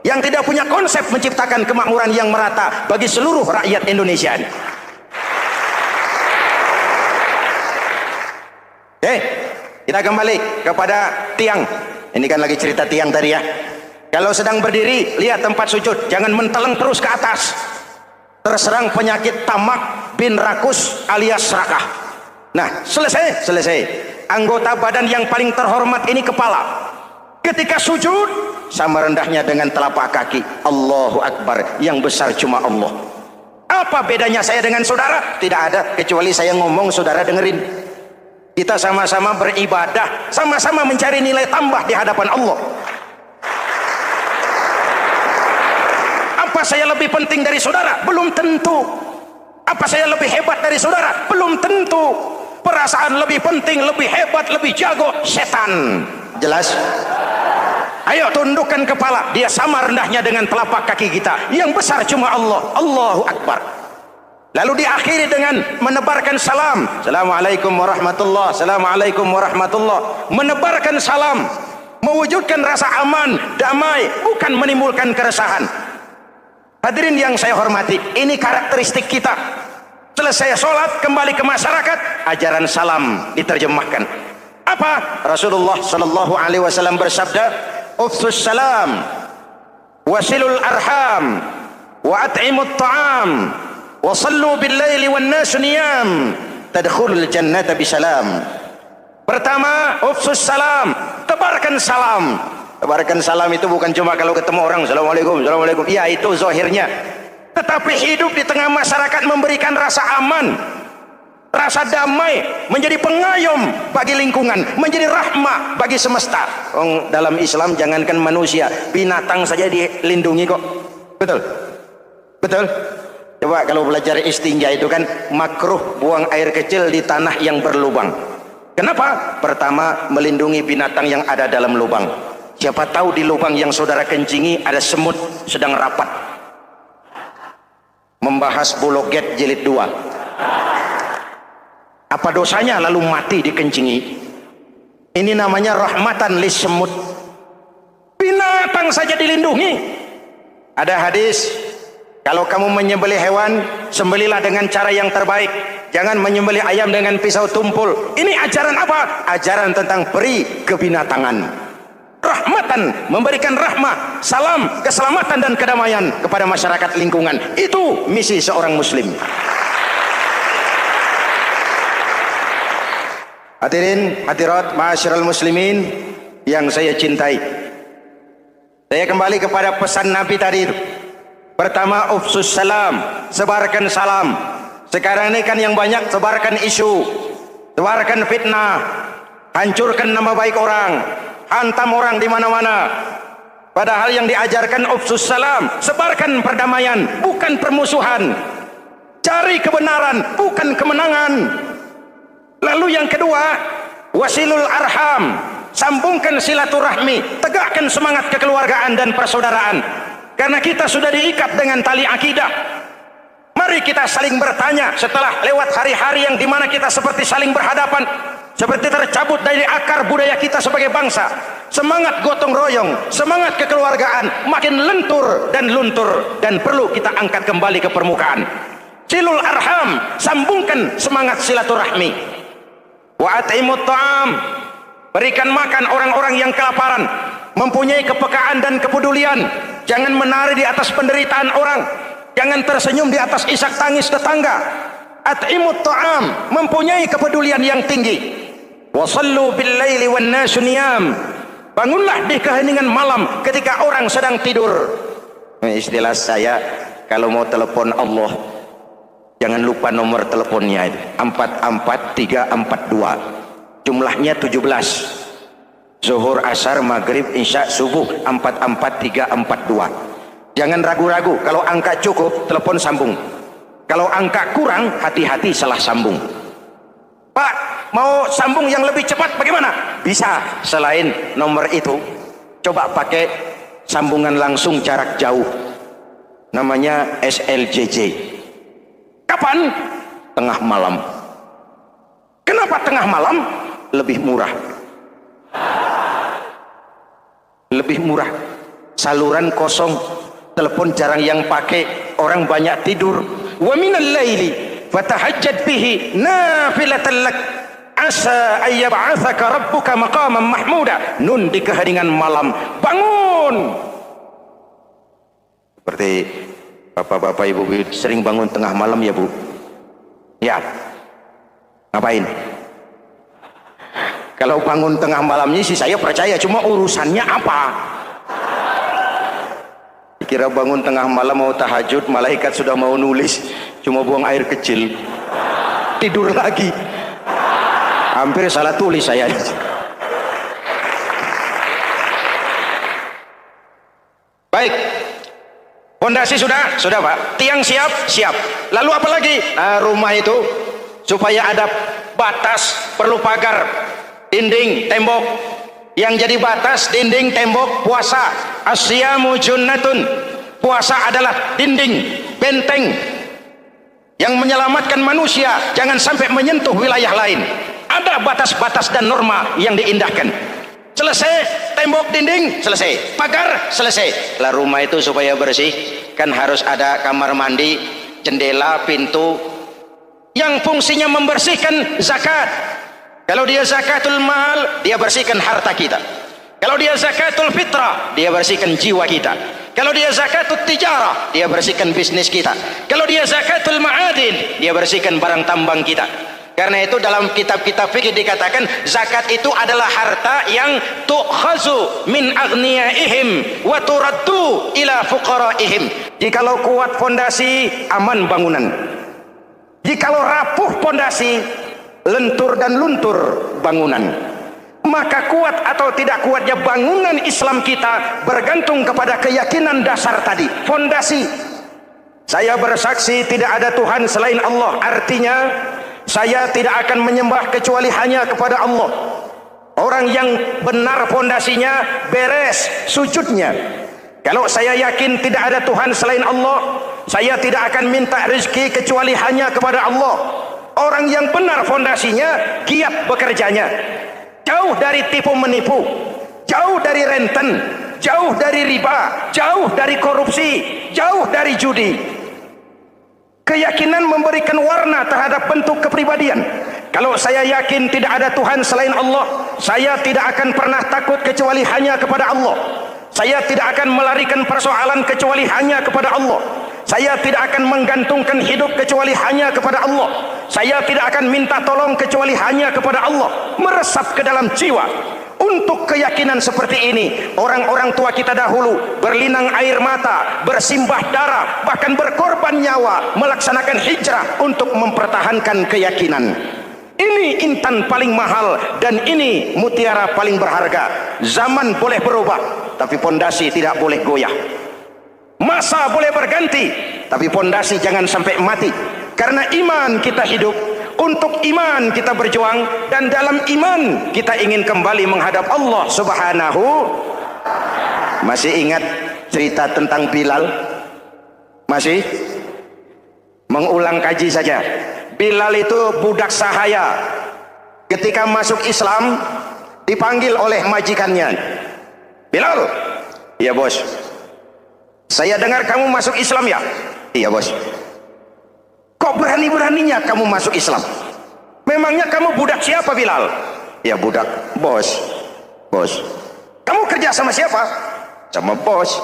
yang tidak punya konsep menciptakan kemakmuran yang merata bagi seluruh rakyat Indonesia. Kita kembali kepada tiang. Ini kan lagi cerita tiang tadi ya. Kalau sedang berdiri, lihat tempat sujud, jangan menteleng terus ke atas. Terserang penyakit tamak bin rakus alias serakah. Nah, selesai. Anggota badan yang paling terhormat ini kepala. Ketika sujud, sama rendahnya dengan telapak kaki. Allahu Akbar, yang besar cuma Allah. Apa bedanya saya dengan saudara? Tidak ada, kecuali saya ngomong saudara dengerin. Kita sama-sama beribadah, sama-sama mencari nilai tambah di hadapan Allah. Apa saya lebih penting dari saudara? Belum tentu. Apa saya lebih hebat dari saudara? Belum tentu. Perasaan lebih penting, lebih hebat, lebih jago, setan. Jelas? Ayo tundukkan kepala. Dia sama rendahnya dengan telapak kaki kita. Yang besar cuma Allah. Allahu Akbar. Lalu diakhiri dengan menebarkan salam. Assalamualaikum warahmatullah. Assalamualaikum warahmatullah. Menebarkan salam, mewujudkan rasa aman, damai, bukan menimbulkan keresahan. Hadirin yang saya hormati, ini karakteristik kita. Selesai sholat, kembali ke masyarakat, ajaran salam diterjemahkan. Apa? Rasulullah sallallahu alaihi wasallam bersabda, "Ufsus salam, wasilul arham, wa at'imut ta'am, wa sallu bil laili wan nasu niyam, tadkhulul jannata bisalam." Pertama, ufsus salam, tebarkan salam. Tebarkan salam itu bukan cuma kalau ketemu orang, assalamualaikum, assalamualaikum. Ya, itu zahirnya. Tetapi hidup di tengah masyarakat memberikan rasa aman, rasa damai, menjadi pengayom bagi lingkungan, menjadi rahmah bagi semesta. Dalam Islam jangankan manusia, binatang saja dilindungi kok. Betul? Betul? Coba kalau belajar istinja itu kan makruh buang air kecil di tanah yang berlubang. Kenapa? Pertama, melindungi binatang yang ada dalam lubang. Siapa tahu di lubang yang saudara kencingi ada semut sedang rapat. Membahas Bologet jilid 2. Apa dosanya lalu mati dikencingi? Ini namanya rahmatan lis semut. Binatang saja dilindungi. Ada hadis, kalau kamu menyembelih hewan, sembelilah dengan cara yang terbaik. Jangan menyembelih ayam dengan pisau tumpul. Ini ajaran apa? Ajaran tentang peri kebinatangan. Rahmatan, memberikan rahmah, salam, keselamatan dan kedamaian kepada masyarakat lingkungan. Itu misi seorang muslim. Hadirin, hadirat, ma'asyiral muslimin yang saya cintai. Saya kembali kepada pesan Nabi tadi itu. Pertama, ufsus salam, sebarkan salam. Sekarang ini kan yang banyak sebarkan isu, sebarkan fitnah, hancurkan nama baik orang, hantam orang di mana-mana. Padahal yang diajarkan ufsus salam, sebarkan perdamaian, bukan permusuhan. Cari kebenaran, bukan kemenangan. Lalu yang kedua, wasilul arham, sambungkan silaturahmi, tegakkan semangat kekeluargaan dan persaudaraan. Karena kita sudah diikat dengan tali akidah. Mari kita saling bertanya setelah lewat hari-hari yang dimana kita seperti saling berhadapan, seperti tercabut dari akar budaya kita sebagai bangsa. Semangat gotong royong, semangat kekeluargaan makin lentur dan luntur, dan perlu kita angkat kembali ke permukaan. Silul arham, sambungkan semangat silaturahmi. Wa at'imut ta'am, berikan makan orang-orang yang kelaparan, mempunyai kepekaan dan kepedulian. Jangan menari di atas penderitaan orang, jangan tersenyum di atas isak tangis tetangga. At'imut ta'am, mempunyai kepedulian yang tinggi. Wa sallu bil laili wan nasu niyam, bangunlah di keheningan malam ketika orang sedang tidur. Istilah saya, kalau mau telepon Allah, jangan lupa nomor teleponnya itu 44342. Jumlahnya 17. Zuhur, asar, maghrib, isya, subuh 44342. Jangan ragu-ragu. Kalau angka cukup, telepon sambung. Kalau angka kurang, hati-hati salah sambung. Pak, mau sambung yang lebih cepat bagaimana? Bisa. Selain nomor itu, coba pakai sambungan langsung jarak jauh. namanya SLJJ. Kapan? Tengah malam. Kenapa tengah malam? Lebih murah. Lebih murah. Saluran kosong, telepon jarang yang pakai, orang banyak tidur. Wa minal laili fatahajjad bihi nafilatan lak asa ayyab'atsaka rabbuka maqaman mahmuda. Nun di keheningan malam, bangun. Seperti bapak-bapak ibu sering bangun tengah malam ya Bu? Ya. Ngapain? Kalau bangun tengah malamnya sih saya percaya, cuma urusannya apa? Kira bangun tengah malam mau tahajud, malaikat sudah mau nulis, cuma buang air kecil, tidur lagi. Hampir salah tulis saya. Baik, fondasi sudah Pak. Tiang siap, siap. Lalu apa lagi? Nah, rumah itu supaya ada batas, perlu pagar, dinding, tembok. Yang jadi batas, dinding, tembok, puasa. Asyamu junnatun. Puasa adalah dinding, benteng yang menyelamatkan manusia jangan sampai menyentuh wilayah lain. Ada batas-batas dan norma yang diindahkan. Selesai, tembok, dinding, selesai. Pagar, selesai. Lah rumah itu supaya bersih kan harus ada kamar mandi, jendela, pintu yang fungsinya membersihkan zakat. Kalau dia zakatul mal, dia bersihkan harta kita. Kalau dia zakatul fitrah, dia bersihkan jiwa kita. Kalau dia zakatul tijarah, dia bersihkan bisnis kita. Kalau dia zakatul ma'adin, dia bersihkan barang tambang kita. Karena itu dalam kitab-kitab fikih dikatakan zakat itu adalah harta yang tu'khazu min aghniyaihim wa turaddu ila fuqaraihim. Jikalau kuat fondasi, aman bangunan. Jikalau rapuh fondasi, lentur dan luntur bangunan. Maka kuat atau tidak kuatnya bangunan Islam kita bergantung kepada keyakinan dasar tadi, fondasi. Saya bersaksi tidak ada Tuhan selain Allah, artinya saya tidak akan menyembah kecuali hanya kepada Allah. Orang yang benar fondasinya beres sujudnya. Kalau saya yakin tidak ada Tuhan selain Allah, saya tidak akan minta rezeki kecuali hanya kepada Allah. Orang yang benar fondasinya giat bekerjanya, jauh dari tipu menipu, jauh dari renten, jauh dari riba, jauh dari korupsi, jauh dari judi. Keyakinan memberikan warna terhadap bentuk kepribadian. Kalau saya yakin tidak ada Tuhan selain Allah, saya tidak akan pernah takut kecuali hanya kepada Allah. Saya tidak akan melarikan persoalan kecuali hanya kepada Allah. Saya tidak akan menggantungkan hidup kecuali hanya kepada Allah. Saya tidak akan minta tolong kecuali hanya kepada Allah. Meresap ke dalam jiwa. Untuk keyakinan seperti ini, orang-orang tua kita dahulu berlinang air mata, bersimbah darah, bahkan berkorban nyawa, melaksanakan hijrah untuk mempertahankan keyakinan. Ini intan paling mahal dan ini mutiara paling berharga. Zaman boleh berubah, tapi pondasi tidak boleh goyah. Masa boleh berganti, tapi pondasi jangan sampai mati. Karena iman kita hidup, untuk iman kita berjuang, dan dalam iman kita ingin kembali menghadap Allah Subhanahu. Masih ingat cerita tentang Bilal? Masih? Mengulang kaji saja. Bilal itu budak sahaya. Ketika masuk Islam dipanggil oleh majikannya. Bilal, iya bos. Saya dengar kamu masuk Islam ya? Iya bos. Kok berani-beraninya kamu masuk Islam? Memangnya kamu budak siapa Bilal? Ya budak bos. Bos. Kamu kerja sama siapa? Sama bos.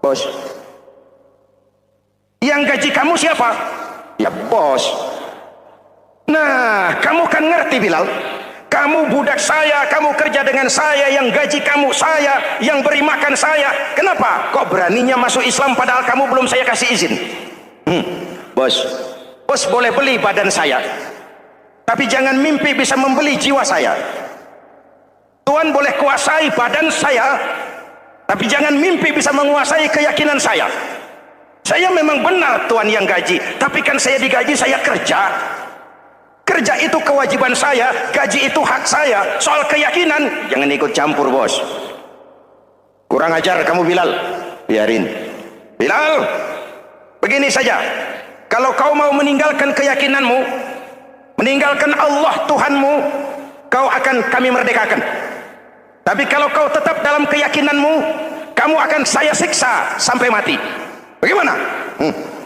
Bos. Yang gaji kamu siapa? Ya bos. Nah, kamu kan ngerti Bilal. Kamu budak saya, kamu kerja dengan saya, yang gaji kamu saya, yang beri makan saya. Kenapa? Kok beraninya masuk Islam padahal kamu belum saya kasih izin? Bos, bos boleh beli badan saya, tapi jangan mimpi bisa membeli jiwa saya. Tuan boleh kuasai badan saya, tapi jangan mimpi bisa menguasai keyakinan saya. Saya memang benar Tuan yang gaji, tapi kan saya digaji, saya kerja. Kerja itu kewajiban saya, gaji itu hak saya. Soal keyakinan, jangan ikut campur bos. Kurang ajar kamu Bilal. Biarin. Bilal, begini saja. Kalau kau mau meninggalkan keyakinanmu, meninggalkan Allah Tuhanmu, kau akan kami merdekakan. Tapi kalau kau tetap dalam keyakinanmu, kamu akan saya siksa sampai mati. Bagaimana?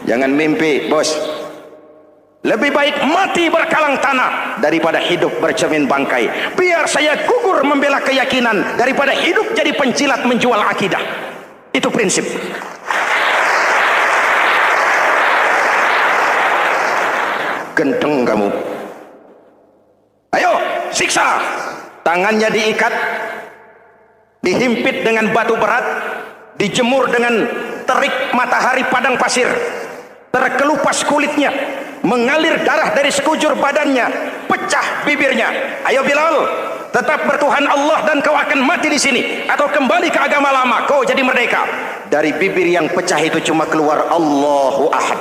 Jangan mimpi, bos. Lebih baik mati berkalang tanah daripada hidup bercermin bangkai. Biar saya gugur membela keyakinan daripada hidup jadi pencilat menjual akidah. Itu prinsip. Genteng kamu. Ayo, siksa. Tangannya diikat, dihimpit dengan batu berat, dijemur dengan terik matahari padang pasir, terkelupas kulitnya, mengalir darah dari sekujur badannya, pecah bibirnya. Ayo Bilal, tetap bertuhan Allah dan kau akan mati di sini, atau kembali ke agama lama, kau jadi merdeka. Dari bibir yang pecah itu cuma keluar Allahu Ahad.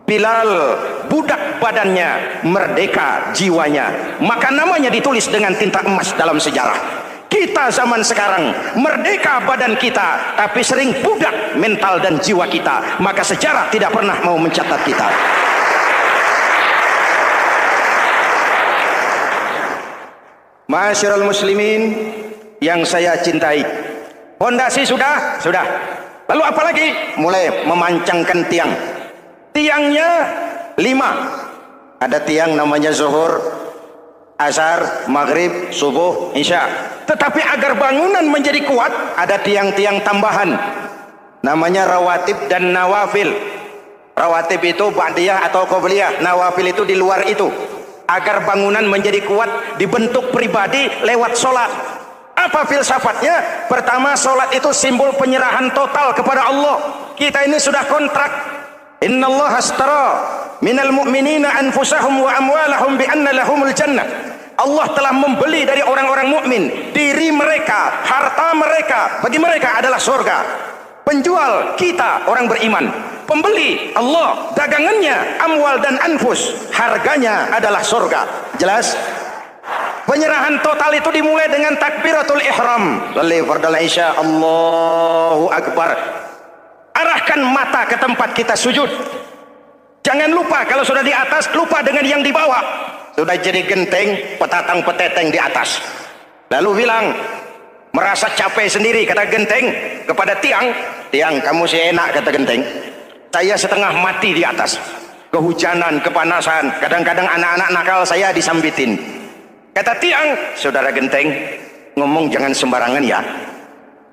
Bilal, budak badannya, merdeka jiwanya, maka namanya ditulis dengan tinta emas dalam sejarah. Kita zaman sekarang merdeka badan kita, tapi sering budak mental dan jiwa kita, maka sejarah tidak pernah mau mencatat kita. Ma'asyiral muslimin yang saya cintai, fondasi sudah. Lalu apalagi? Mulai memancangkan tiang. Tiangnya 5. Ada tiang namanya zuhur, asar, maghrib, subuh, isya. Tetapi agar bangunan menjadi kuat, ada tiang-tiang tambahan namanya rawatib dan nawafil. Rawatib itu ba'diyah atau qobliyah, nawafil itu di luar itu. Agar bangunan menjadi kuat, dibentuk pribadi lewat sholat. Apa filsafatnya? Pertama, sholat itu simbol penyerahan total kepada Allah. Kita ini sudah kontrak. Innallaha astara minal mu'minina anfusahum wa amwalahum bi anna lahumul jannah. Allah telah membeli dari orang-orang mukmin diri mereka, harta mereka, bagi mereka adalah surga. Penjual kita orang beriman, pembeli Allah, dagangannya amwal dan anfus, harganya adalah surga. Jelas? Penyerahan total itu dimulai dengan takbiratul ihram. Lalu fardal isya, Allahu akbar. Arahkan mata ke tempat kita sujud. Jangan lupa kalau sudah di atas, lupa dengan yang di bawah. Sudah jadi genteng, petatang peteteng di atas. Lalu bilang, merasa capek sendiri, kata genteng kepada tiang. Tiang, kamu sih enak, kata genteng. Saya setengah mati di atas. Kehujanan, kepanasan, kadang-kadang anak-anak nakal saya disambitin. Kata tiang, saudara genteng, ngomong jangan sembarangan ya.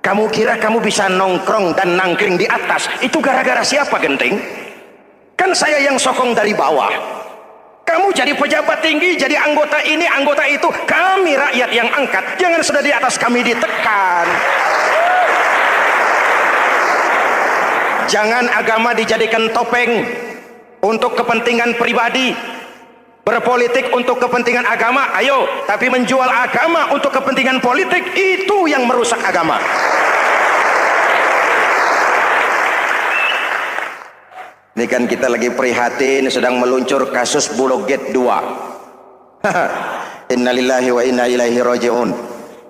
Kamu kira kamu bisa nongkrong dan nangkring di atas, itu gara-gara siapa genteng? Kan saya yang sokong dari bawah. Kamu jadi pejabat tinggi, jadi anggota ini, anggota itu. Kami rakyat yang angkat, jangan sudah di atas kami ditekan. Jangan agama dijadikan topeng untuk kepentingan pribadi. Berpolitik untuk kepentingan agama, ayo. Tapi menjual agama untuk kepentingan politik, itu yang merusak agama. Ini kan kita lagi prihatin, sedang meluncur kasus Bulog Gate 2. Innalillahi wa inna ilaihi raji'un.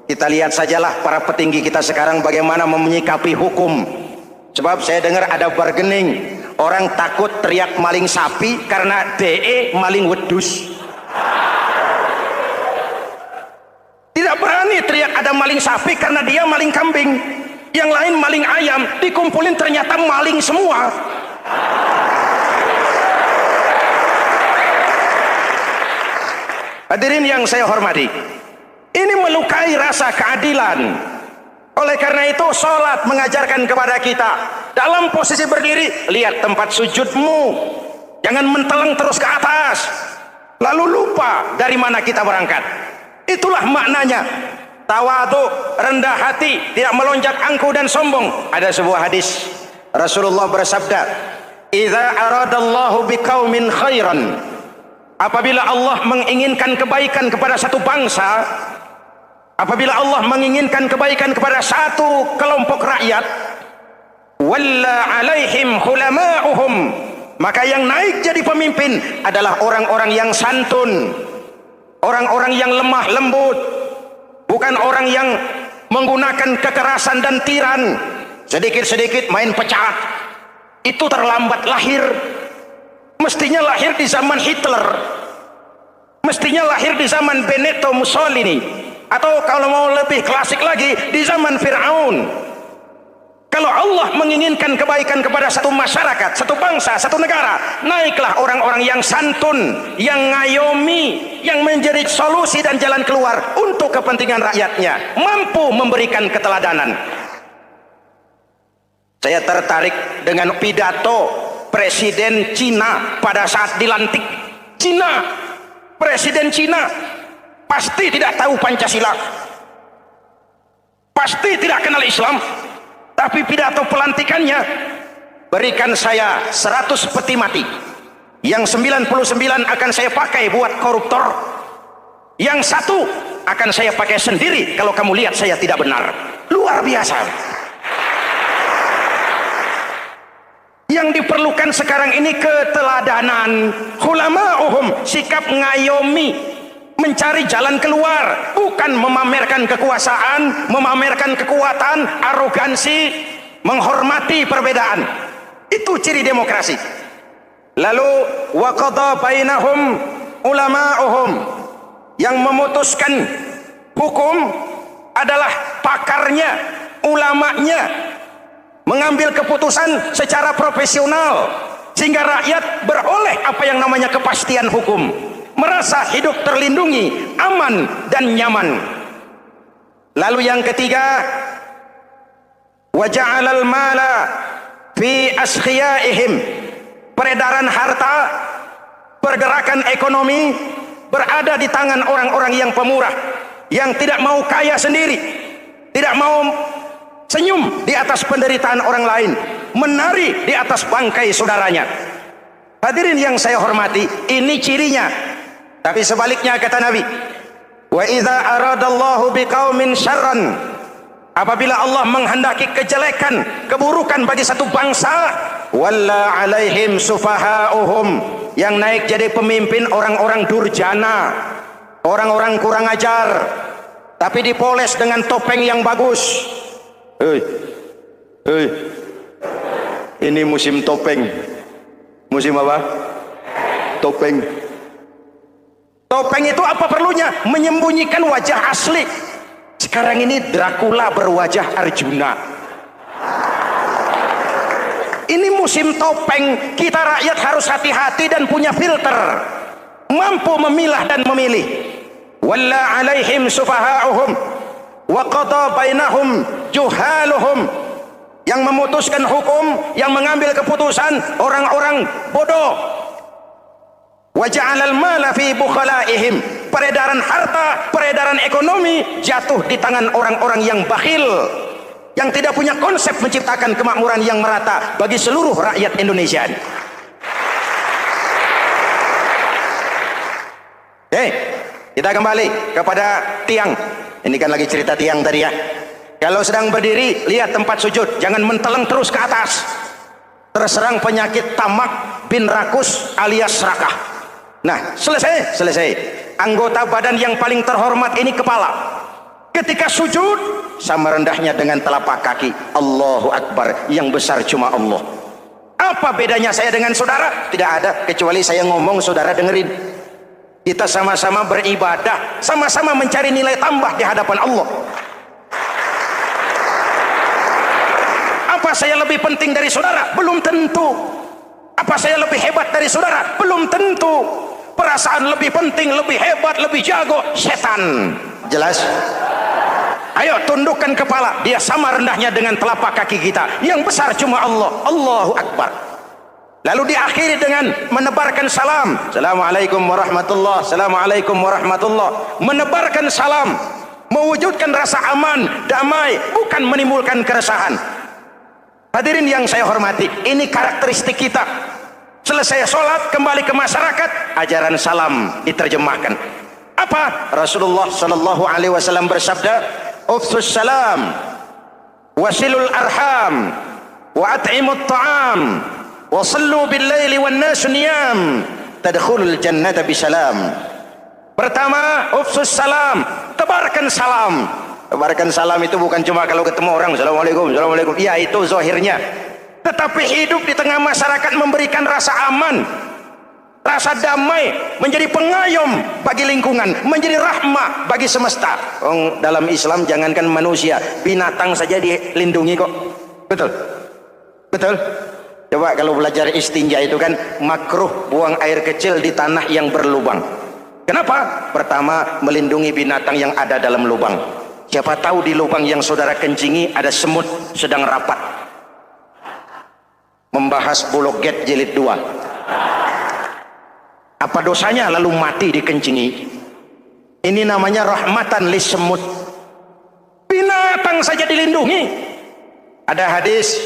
Kita lihat sajalah para petinggi kita sekarang bagaimana menyikapi hukum. Sebab saya dengar ada bargaining, orang takut teriak maling sapi karena DE maling wedus. Tidak berani teriak ada maling sapi karena dia maling kambing. Yang lain maling ayam, dikumpulin ternyata maling semua. Hadirin yang saya hormati, ini melukai rasa keadilan. Oleh karena itu sholat mengajarkan kepada kita dalam posisi berdiri, lihat tempat sujudmu, jangan menteleng terus ke atas lalu lupa dari mana kita berangkat. Itulah maknanya tawadhu, rendah hati, tidak melonjak angkuh dan sombong. Ada sebuah hadis Rasulullah bersabda, idza aradallahu biqaumin khairan, apabila Allah menginginkan kebaikan kepada satu bangsa, apabila Allah menginginkan kebaikan kepada satu kelompok rakyat, walla alaihim hulama'uhum, maka yang naik jadi pemimpin adalah orang-orang yang santun, orang-orang yang lemah lembut, bukan orang yang menggunakan kekerasan dan tiran, sedikit-sedikit main pecat, itu terlambat lahir. Mestinya lahir di zaman Hitler, mestinya lahir di zaman Benito Mussolini, atau kalau mau lebih klasik lagi di zaman Fir'aun. Kalau Allah menginginkan kebaikan kepada satu masyarakat, satu bangsa, satu negara, naiklah orang-orang yang santun, yang ngayomi, yang menjadi solusi dan jalan keluar untuk kepentingan rakyatnya, mampu memberikan keteladanan. Saya tertarik dengan pidato Presiden Cina pada saat dilantik. Cina, Presiden Cina pasti tidak tahu Pancasila, pasti tidak kenal Islam. Tapi pidato pelantikannya, berikan saya 100 peti mati, yang 99 akan saya pakai buat koruptor, yang satu akan saya pakai sendiri kalau kamu lihat saya tidak benar. Luar biasa. Yang diperlukan sekarang ini keteladanan, hulama'uhum, sikap ngayomi, mencari jalan keluar, bukan memamerkan kekuasaan, memamerkan kekuatan, arogansi, menghormati perbedaan. Itu ciri demokrasi. Lalu wa qada bainahum ulama'uhum, yang memutuskan hukum adalah pakarnya, ulamanya, mengambil keputusan secara profesional sehingga rakyat beroleh apa yang namanya kepastian hukum, merasa hidup terlindungi, aman dan nyaman. Lalu yang ketiga, wa ja'alal mala fi askhiyaihim, peredaran harta, pergerakan ekonomi berada di tangan orang-orang yang pemurah, yang tidak mau kaya sendiri, tidak mau senyum di atas penderitaan orang lain, menari di atas bangkai saudaranya. Hadirin yang saya hormati, ini cirinya. Tapi sebaliknya kata Nabi, wa idza aradallahu biqaumin syarran, apabila Allah menghendaki kejelekan, keburukan bagi satu bangsa, walla alaihim sufahauhum, yang naik jadi pemimpin orang-orang durjana, orang-orang kurang ajar, tapi dipoles dengan topeng yang bagus. Ini musim topeng. Musim apa? Topeng. Topeng itu apa perlunya? Menyembunyikan wajah asli. Sekarang ini Dracula berwajah Arjuna. Ini musim topeng. Kita rakyat harus hati-hati dan punya filter, mampu memilah dan memilih. Walla alaihim sufahauhum wa qada bainahum juhaluhum, yang memutuskan hukum, yang mengambil keputusan orang-orang bodoh. Wa ja'alal mala fi bukhalaihim, peredaran harta, peredaran ekonomi jatuh di tangan orang-orang yang bakhil, yang tidak punya konsep menciptakan kemakmuran yang merata bagi seluruh rakyat Indonesia. Kita kembali kepada tiang. Ini kan lagi cerita tiang tadi ya. Kalau sedang berdiri, lihat tempat sujud, jangan menteleng terus ke atas. Terserang penyakit tamak bin rakus alias serakah. Nah, selesai. Anggota badan yang paling terhormat ini kepala. Ketika sujud, sama rendahnya dengan telapak kaki. Allahu Akbar, yang besar cuma Allah. Apa bedanya saya dengan saudara? Tidak ada, kecuali saya ngomong saudara dengerin. Kita sama-sama beribadah, sama-sama mencari nilai tambah di hadapan Allah. Apa saya lebih penting dari saudara? Belum tentu. Apa saya lebih hebat dari saudara? Belum tentu. Perasaan lebih penting, lebih hebat, lebih jago, setan. Jelas? Ayo tundukkan kepala. Dia sama rendahnya dengan telapak kaki kita. Yang besar cuma Allah. Allahu Akbar. Lalu diakhiri dengan menebarkan salam. Assalamualaikum warahmatullah. Assalamualaikum warahmatullah. Menebarkan salam, mewujudkan rasa aman, damai, bukan menimbulkan keresahan. Hadirin yang saya hormati, ini karakteristik kita. Selesai sholat, kembali ke masyarakat, ajaran salam diterjemahkan. Apa? Rasulullah Sallallahu Alaihi Wasallam bersabda, "Ufsus salam, wasilul arham, wa at'imut ta'am, wa sallu bil laili wan nasu niyam, tadkhulul jannata bisalam." Pertama, ufsus salam, tebarkan salam. Tebarkan salam itu bukan cuma kalau ketemu orang, assalamualaikum, assalamualaikum. Ya, itu zahirnya. tetapi hidup di tengah masyarakat memberikan rasa aman, rasa damai, menjadi pengayom bagi lingkungan, menjadi rahmah bagi semesta. Dalam Islam jangankan manusia, binatang saja dilindungi kok. Betul? Betul? Coba kalau belajar istinja itu kan makruh buang air kecil di tanah yang berlubang. Kenapa? Pertama, melindungi binatang yang ada dalam lubang. Siapa tahu di lubang yang saudara kencingi ada semut sedang rapat. Membahas Bulog Gate jilid 2. Apa dosanya lalu mati dikencingi? Ini namanya rahmatan lis semut. Binatang saja dilindungi. Ada hadis,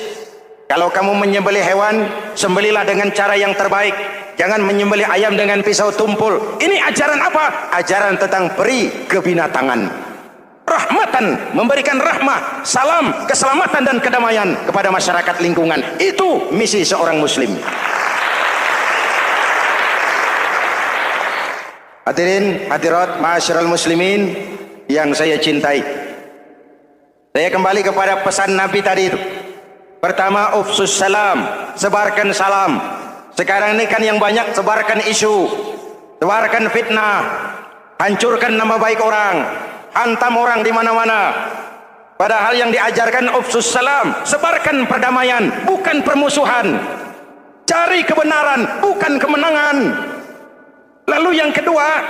kalau kamu menyembelih hewan, sembelilah dengan cara yang terbaik. Jangan menyembelih ayam dengan pisau tumpul. Ini ajaran apa? Ajaran tentang peri kebinatangan. Rahmatan, memberikan rahmah, salam, keselamatan dan kedamaian kepada masyarakat lingkungan. Itu misi seorang muslim. Hadirin, hadirat, ma'asyiral muslimin yang saya cintai. Saya kembali kepada pesan Nabi tadi itu. Pertama, ufsus salam, sebarkan salam. Sekarang ini kan yang banyak sebarkan isu, sebarkan fitnah, hancurkan nama baik orang, hantam orang di mana-mana. Padahal yang diajarkan ufsus salam, sebarkan perdamaian, bukan permusuhan. Cari kebenaran, bukan kemenangan. Lalu yang kedua,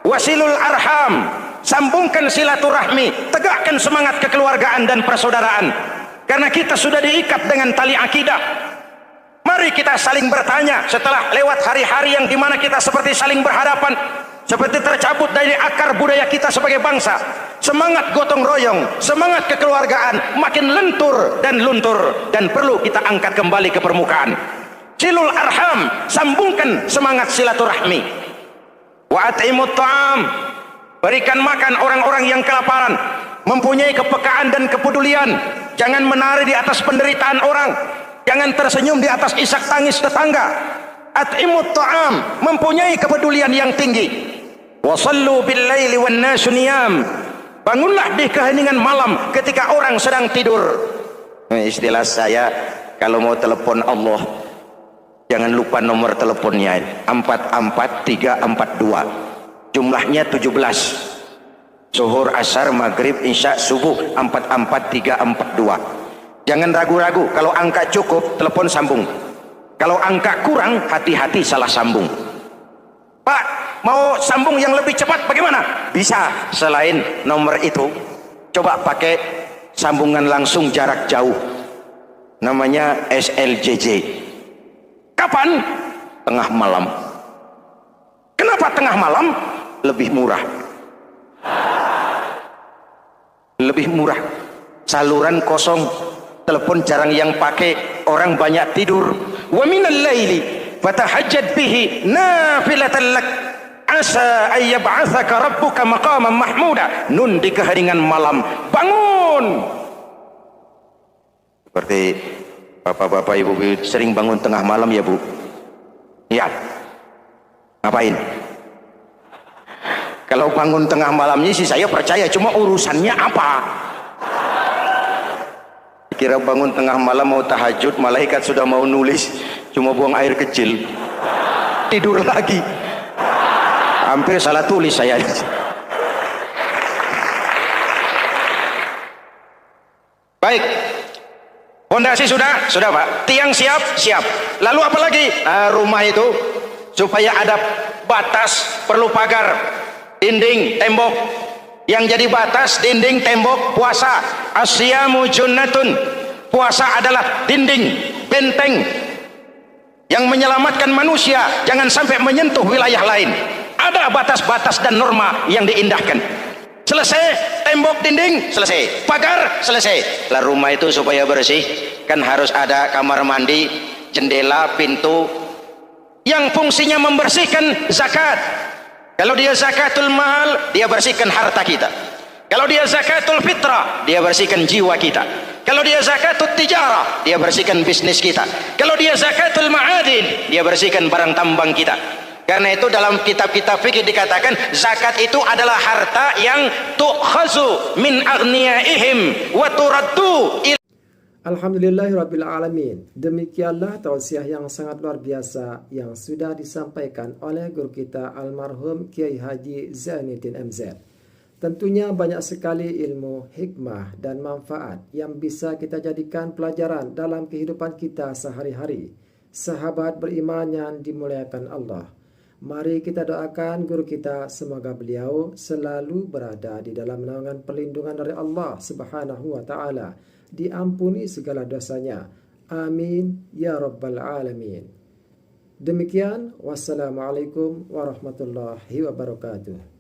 wasilul arham, sambungkan silaturahmi, tegakkan semangat kekeluargaan dan persaudaraan. Karena kita sudah diikat dengan tali akidah. Mari kita saling bertanya setelah lewat hari-hari yang dimana kita seperti saling berhadapan, seperti tercabut dari akar budaya kita sebagai bangsa. Semangat gotong royong, semangat kekeluargaan makin lentur dan luntur, dan perlu kita angkat kembali ke permukaan. Silul arham, sambungkan semangat silaturahmi. Wa at'imut ta'am, berikan makan orang-orang yang kelaparan, mempunyai kepekaan dan kepedulian. Jangan menari di atas penderitaan orang, jangan tersenyum di atas isak tangis tetangga. At'imut ta'am, mempunyai kepedulian yang tinggi. Wa sallu bil laili wan nasu niyam, bangunlah di keheningan malam ketika orang sedang tidur. Istilah saya, kalau mau telepon Allah, jangan lupa nomor teleponnya, 44342, jumlahnya 17. Zuhur, asar, maghrib, isya, subuh, 44342. Jangan ragu-ragu, kalau angka cukup telepon sambung, kalau angka kurang hati-hati salah sambung. Pak, mau sambung yang lebih cepat bagaimana? Bisa, selain nomor itu coba pakai sambungan langsung jarak jauh, namanya SLJJ. Kapan? Tengah malam. Kenapa tengah malam? Lebih murah. Lebih murah. Saluran kosong, telepon jarang yang pakai, orang banyak tidur. Wa minal laili fatahajjad bihi nafilatan lak asa ay yab'atsaka rabbuka maqaman mahmuda. Nun di keheningan malam, bangun. Seperti bapak-bapak, ibu-ibu sering bangun tengah malam ya Bu? Ya. Ngapain? Kalau bangun tengah malamnya sih saya percaya, cuma urusannya apa? Kira bangun tengah malam mau tahajud, malaikat sudah mau nulis, cuma buang air kecil, tidur lagi. Hampir salah tulis saya. Baik, fondasi sudah Pak, tiang siap. Lalu apa lagi? Rumah itu supaya ada batas, perlu pagar, dinding, tembok. Yang jadi batas, dinding, tembok, puasa. Asyamu junnatun, puasa adalah dinding, benteng yang menyelamatkan manusia jangan sampai menyentuh wilayah lain. Ada batas-batas dan norma yang diindahkan. Selesai, tembok, dinding, selesai. Pagar, selesai. Lah rumah itu supaya bersih kan harus ada kamar mandi, jendela, pintu yang fungsinya membersihkan. Zakat, kalau dia zakatul mal, dia bersihkan harta kita. Kalau dia zakatul fitrah, dia bersihkan jiwa kita. Kalau dia zakatul tijarah, dia bersihkan bisnis kita. Kalau dia zakatul ma'adin, dia bersihkan barang tambang kita. Karena itu dalam kitab-kitab fikih dikatakan zakat itu adalah harta yang tu'khazu min aghniyaihim wa turaddu. Alhamdulillahirrabbilalamin. Demikianlah tausiah yang sangat luar biasa yang sudah disampaikan oleh guru kita almarhum Kiai Haji Zainuddin MZ. Tentunya banyak sekali ilmu, hikmah, dan manfaat yang bisa kita jadikan pelajaran dalam kehidupan kita sehari-hari. Sahabat beriman yang dimuliakan Allah, mari kita doakan guru kita semoga beliau selalu berada di dalam naungan perlindungan dari Allah Subhanahu wa taala, diampuni segala dosanya. Amin ya rabbal alamin. Demikian, wassalamualaikum warahmatullahi wabarakatuh.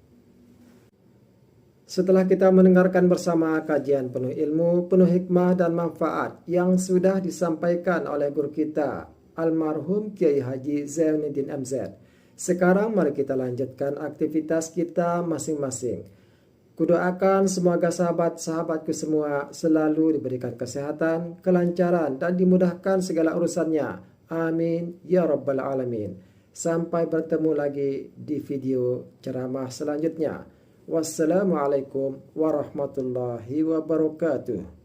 Setelah kita mendengarkan bersama kajian penuh ilmu, penuh hikmah dan manfaat yang sudah disampaikan oleh guru kita almarhum Kiai Haji Zainuddin MZ, sekarang mari kita lanjutkan aktivitas kita masing-masing. Kudoakan semoga sahabat-sahabatku semua selalu diberikan kesehatan, kelancaran, dan dimudahkan segala urusannya. Amin ya rabbal alamin. Sampai bertemu lagi di video ceramah selanjutnya. Wassalamualaikum warahmatullahi wabarakatuh.